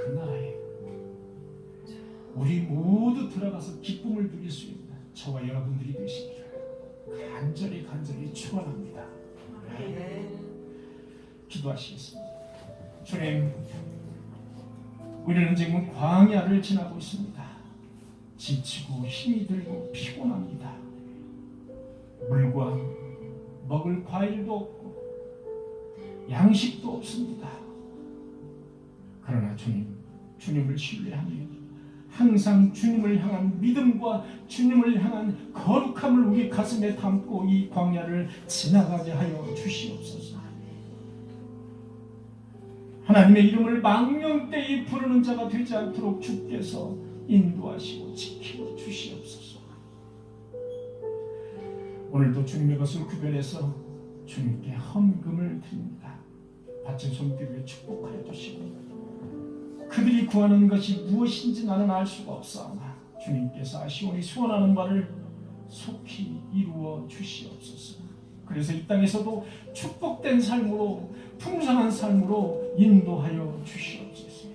그 나라에 우리 모두 들어가서 기쁨을 누릴 수 있는 저와 여러분들이 되시기를 간절히 축원합니다. 기도하시겠습니다. 주님, 우리는 지금 광야를 지나고 있습니다. 지치고 힘이 들고 피곤합니다. 물과 먹을 과일도 없고 양식도 없습니다. 그러나 주님을 신뢰하며 항상 주님을 향한 믿음과 주님을 향한 거룩함을 우리 가슴에 담고 이 광야를 지나가게 하여 주시옵소서. 하나님의 이름을 망령되이 부르는 자가 되지 않도록 주께서 인도하시고 지키고 주시옵소서. 오늘도 주님의 것을 구별해서 주님께 헌금을 드립니다. 바친 손길을 축복하여 주시고 그들이 구하는 것이 무엇인지 나는 알 수가 없사오나 주님께서 아시오니 소원하는 바를 속히 이루어 주시옵소서. 그래서 이 땅에서도 축복된 삶으로 풍성한 삶으로 인도하여 주시옵소서.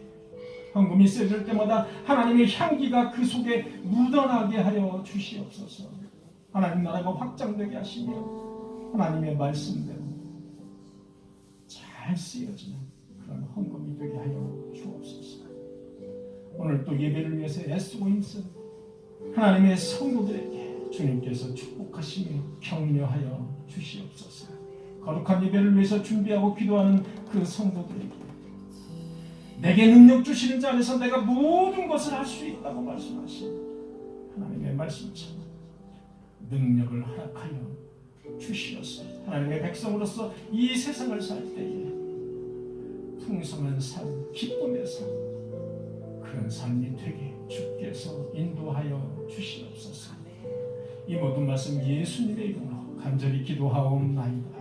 헌금이 쓰여질 때마다 하나님의 향기가 그 속에 묻어나게 하여 주시옵소서. 하나님 나라가 확장되게 하시며 하나님의 말씀대로 잘 쓰여지는 그런 헌금이 되게 하여 주옵소서. 오늘 또 예배를 위해서 애쓰고 있는 하나님의 성도들에게 주님께서 축복하시며 격려하여 주시옵소서. 거룩한 예배를 위해서 준비하고 기도하는 그 성도들에게 내게 능력 주시는 자 안에서 내가 모든 것을 할 수 있다고 말씀하신 하나님의 말씀처럼 능력을 허락하여 주시옵소서. 하나님의 백성으로서 이 세상을 살 때에 풍성한 삶, 기쁨에서 그런 삶이 되게 주께서 인도하여 주시옵소서. 이 모든 말씀 예수님의 이름으로 간절히 기도하옵나이다.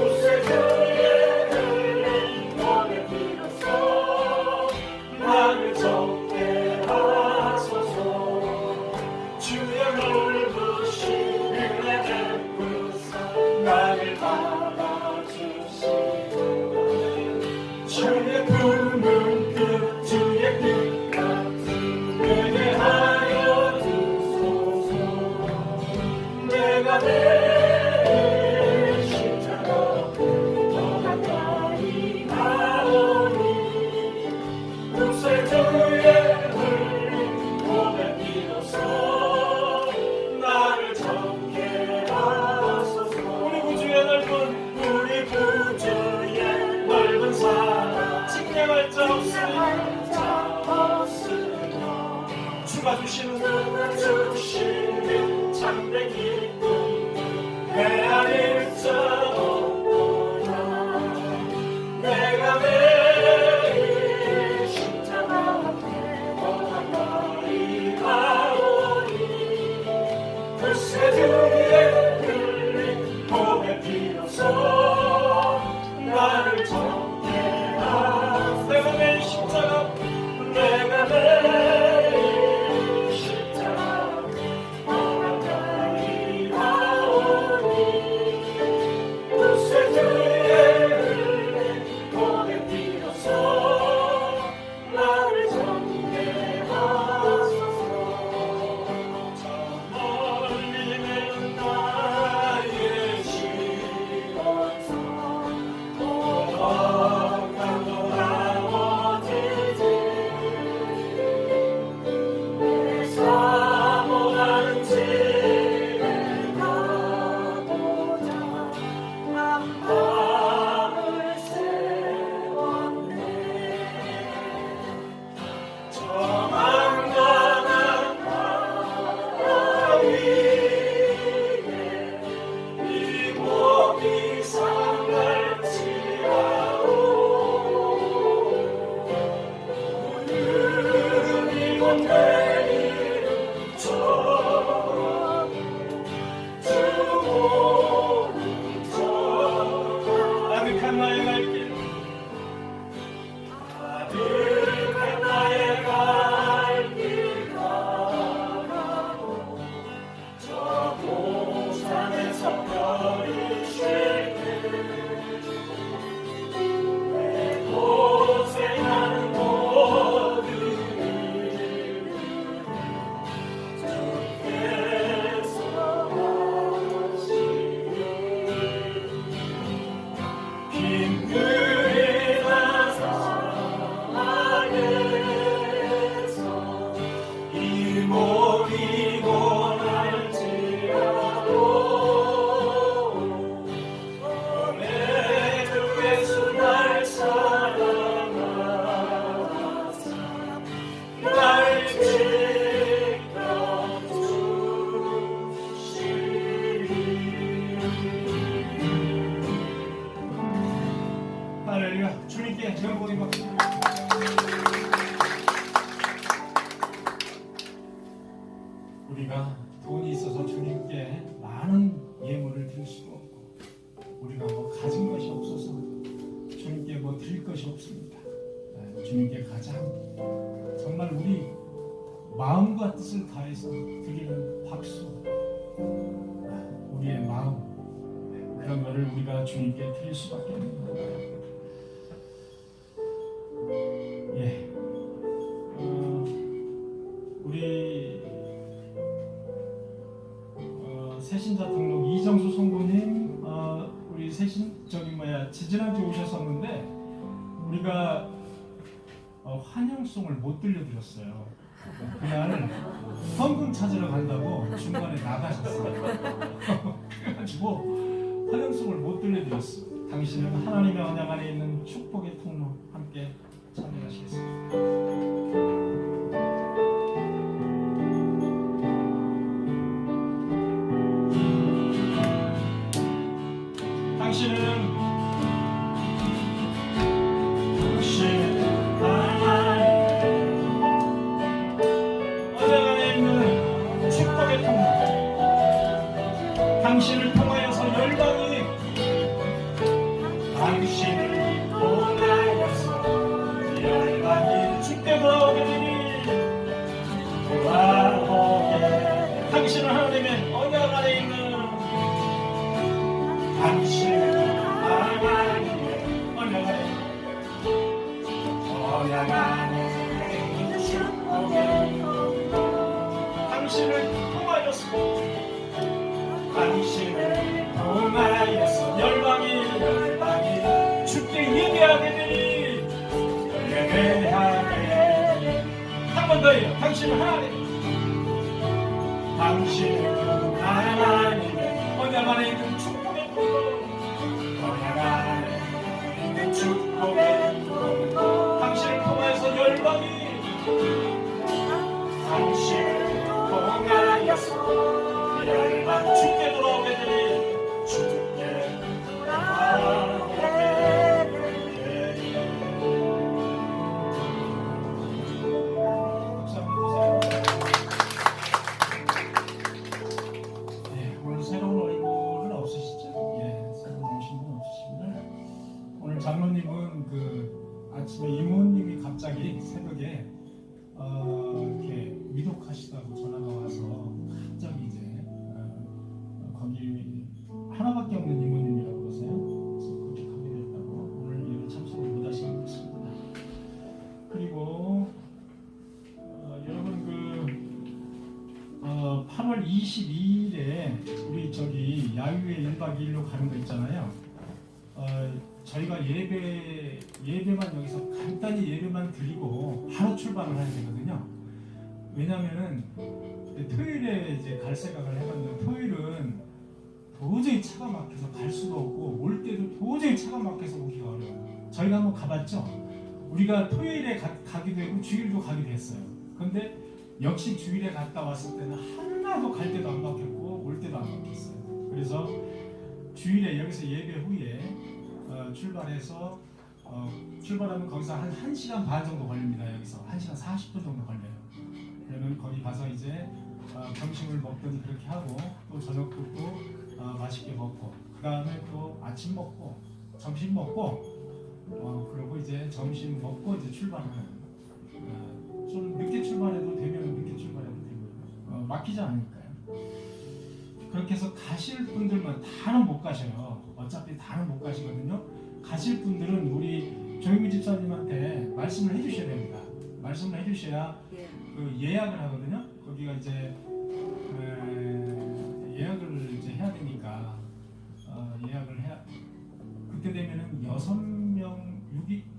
그 그의 사랑 안에서 이 몸이 고날지라도 오늘 주 예수 날 사랑하사 날 할렐루야. 주님께 영광이 받습니다. 우리가 돈이 있어서 주님께 많은 예물을 드릴 수도 없고, 우리가 뭐 가진 것이 없어서 주님께 뭐 드릴 것이 없습니다. 주님께 가장 정말 우리 마음과 뜻을 다해서 드리는 박수, 우리의 마음, 그런 것을 우리가 주님께 드릴 수밖에 없는 거예요. 예, 우리 새신자 등록 이정수 성도님, 우리 지지난주 오셨었는데 우리가 환영송을 못 들려드렸어요. 그날 헌금 찾으러 간다고 중간에 나가셨어요. 그래가지고 환영송을 못 들려드렸어. 당신은 하나님의 언약 안에 있는 축복의 통로 함께 참여하시겠습니다. 당신은 언약 안에 있는 축복의 통로, 당신을 통하여서 열방이 당신을 통하여서 열방이 주께 돌아오게 되니 돌아오게. 당신은 하나님의 언약 안에 있는, 당신은 하나님의 언약 안에 있는, 언약 안에 있는 축복의 당신을 통하여서, 당신을 통하여서 열방이 주께 예배하게 되니, 예배하게 되니. 한 번 더요. 당신은 하나님, 당신은 하나님의 언약 안에 있는 축복의 통로, 언약 안에 있는 축복의 통로. 당신을 통하여서 열방이 당신을 통하여서 열방 주께 돌아오게 되니, 주께 돌아오게 되니. 네, 오늘 새로운 얼굴은 없으시죠? 예, 새로운 오신 분 없으시면 오늘 장로님은 그 아침에 이모님이 갑자기 새벽에 이렇게 위독하시다고 전화가 와서 갑자기 이제 거기 하나밖에 없는 이모님이라고 그러세요. 그래서 거기 가게 됐다고 오늘 예배 참석을 못하시는 것 같습니다. 그리고 여러분 8월 22일에 우리 저기 야유회 1박 2일로 가는 거 있잖아요. 저희가 예배만 여기서 간단히 예배만 드리고 바로 출발을 해야 되거든요. 왜냐면은 토요일에 이제 갈 생각을 해봤는데 토요일은 도저히 차가 막혀서 갈 수도 없고 올 때도 도저히 차가 막혀서 오기가 어려워요. 저희가 한번 가봤죠. 우리가 토요일에 가기도 했고 주일도 가기도 했어요. 근데 역시 주일에 갔다 왔을 때는 하나도 갈 때도 안 막혔고 올 때도 안 막혔어요. 그래서 주일에 여기서 예배 후에 출발해서 출발하면 거기서 한 1시간 반 정도 걸립니다. 여기서 1시간 40분 정도 걸려요. 그러면 거기 가서 이제 점심을 먹든지 그렇게 하고 또 저녁도 또 맛있게 먹고 그 다음에 또 아침 먹고 점심 먹고 그리고 이제 점심 먹고 이제 출발하는 좀 늦게 출발해도 되면 늦게 출발해도 되고요. 막히지 않으니까요. 그렇게 해서 가실 분들만 다는 못 가셔요. 어차피 다는 못 가시거든요. 가실 분들은 우리 조용미 집사님한테 말씀을 해주셔야 됩니다. 말씀을 해주셔야 그 예약을 하거든요. 거기가 이제 예약을 이제 해야 되니까 예약을 해야. 그 그때 되면은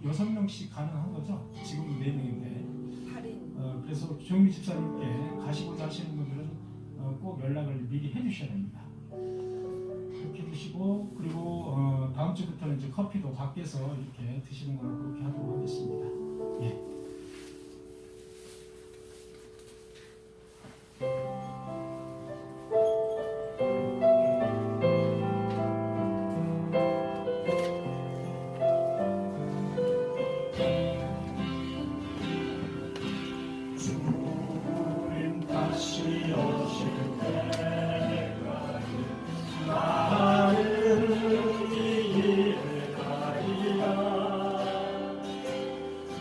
6명씩 가능한 거죠. 지금 4명인데. 8인. 그래서 조영미 집사님께 가시고자 하시는 분들은 꼭 연락을 미리 해주셔야 됩니다. 그렇게 드시고 그리고 다음 주부터는 이제 커피도 밖에서 이렇게 드시는 걸로 그렇게 하도록 하겠습니다. 예. 주님 다시 오실 때가 나는 이 길을 가리라.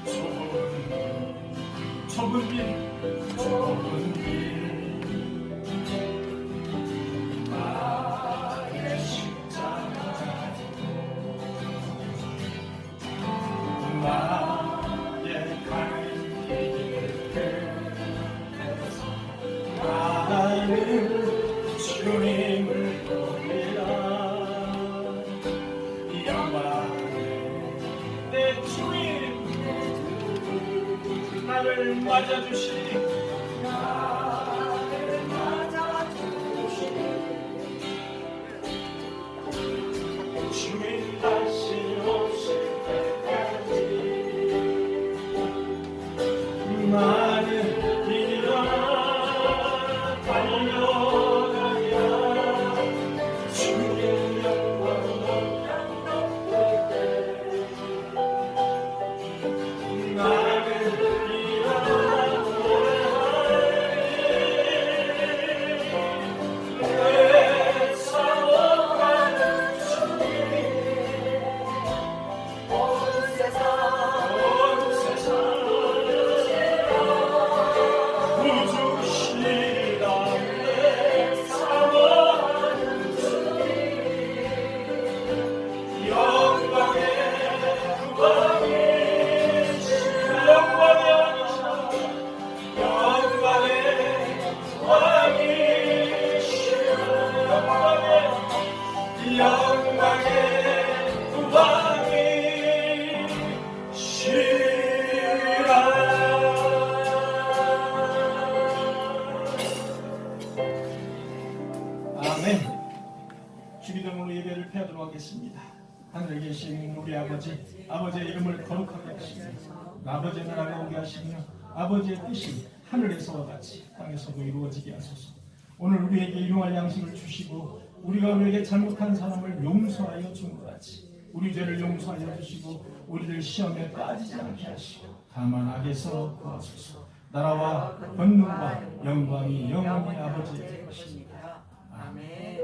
좁은 길 나의 십자가 나의 가는 길 나는 주님을 보리라. 영광의 내 주님 나를 맞아주시니 나를 맞아주시니 주님 다시 오실 때까지 나는 일어나 달려가랴. 주님 영광으로 덮을 때 나는 일어나 노래하리. 내 사랑하는 온 세상 온 세상 부주시다 내 사랑하는 영광의 왕이 영광의 아멘. 주기도문으로 예배를 패하도록 하겠습니다. 하늘에 계신 우리 아버지, 아버지의 이름을 거룩하게 하시며 아버지의 나라가 오게 하시며 아버지의 뜻이 하늘에서와 같이 땅에서도 이루어지게 하소서. 오늘 우리에게 일용할 양식을 주시고 우리가 우리에게 잘못한 사람을 용서하여 준 것 같이 우리 죄를 용서하여 주시고 우리를 시험에 빠지지 않게 하시고 다만 악에서 구하소서. 나라와 권능과 영광이 영원히 아버지의 것입니다. 아멘.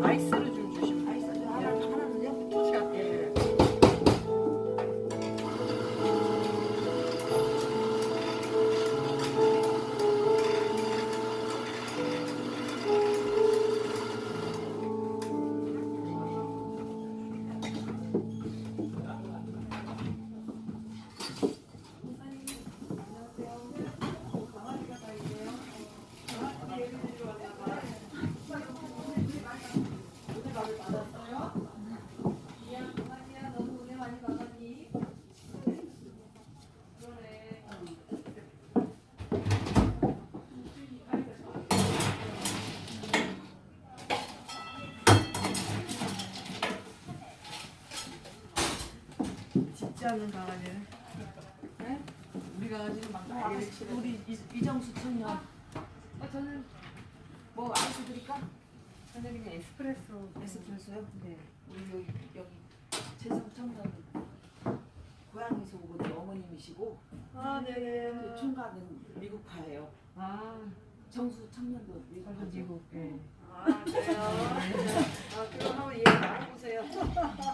아이스를 좀 주시면 아이스 하나는요? 토시가 예. 짖지 않는 강아지는? 네? 우리 강아지는 막 난리를 치고. 우리 이정수 청년. 저는 뭐 아이스 드릴까? 저는 그냥 에스프레소. 에스프레소요? 네. 우리 여기 재성 청년 고향에서 오거든 어머님이시고. 아 네네. 그 총각은 미국파예요. 아 정수 청년도 미국. 네. 아 그래요? 아 그럼 한번 얘기 나눠보세요.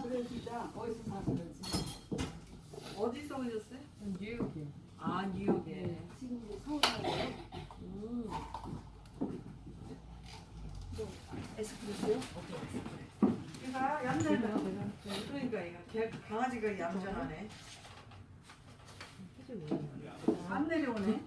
그래 진짜 어디서 사시는지. 어디서 오셨어요? 뉴욕에. 아 뉴욕에. 네. 지금 이제 서울 살아요? 에스프레소요? 어떤 에스프레소? 이거 얌전하네. 그러니까 이거 걔 강아지가 얌전하네. 안 내려오네.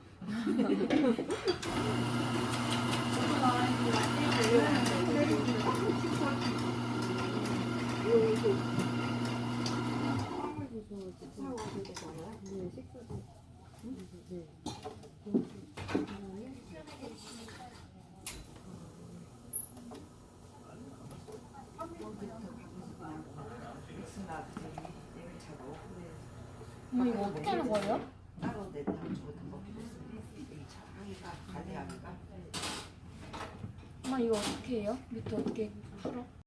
이거 어떻게 하는 거예요? 따로 내 다음 주부터 먹기로 했으니 이 하기가 관리하기가. 엄마 이거 어떻게 해요? 밑에 어떻게 풀어?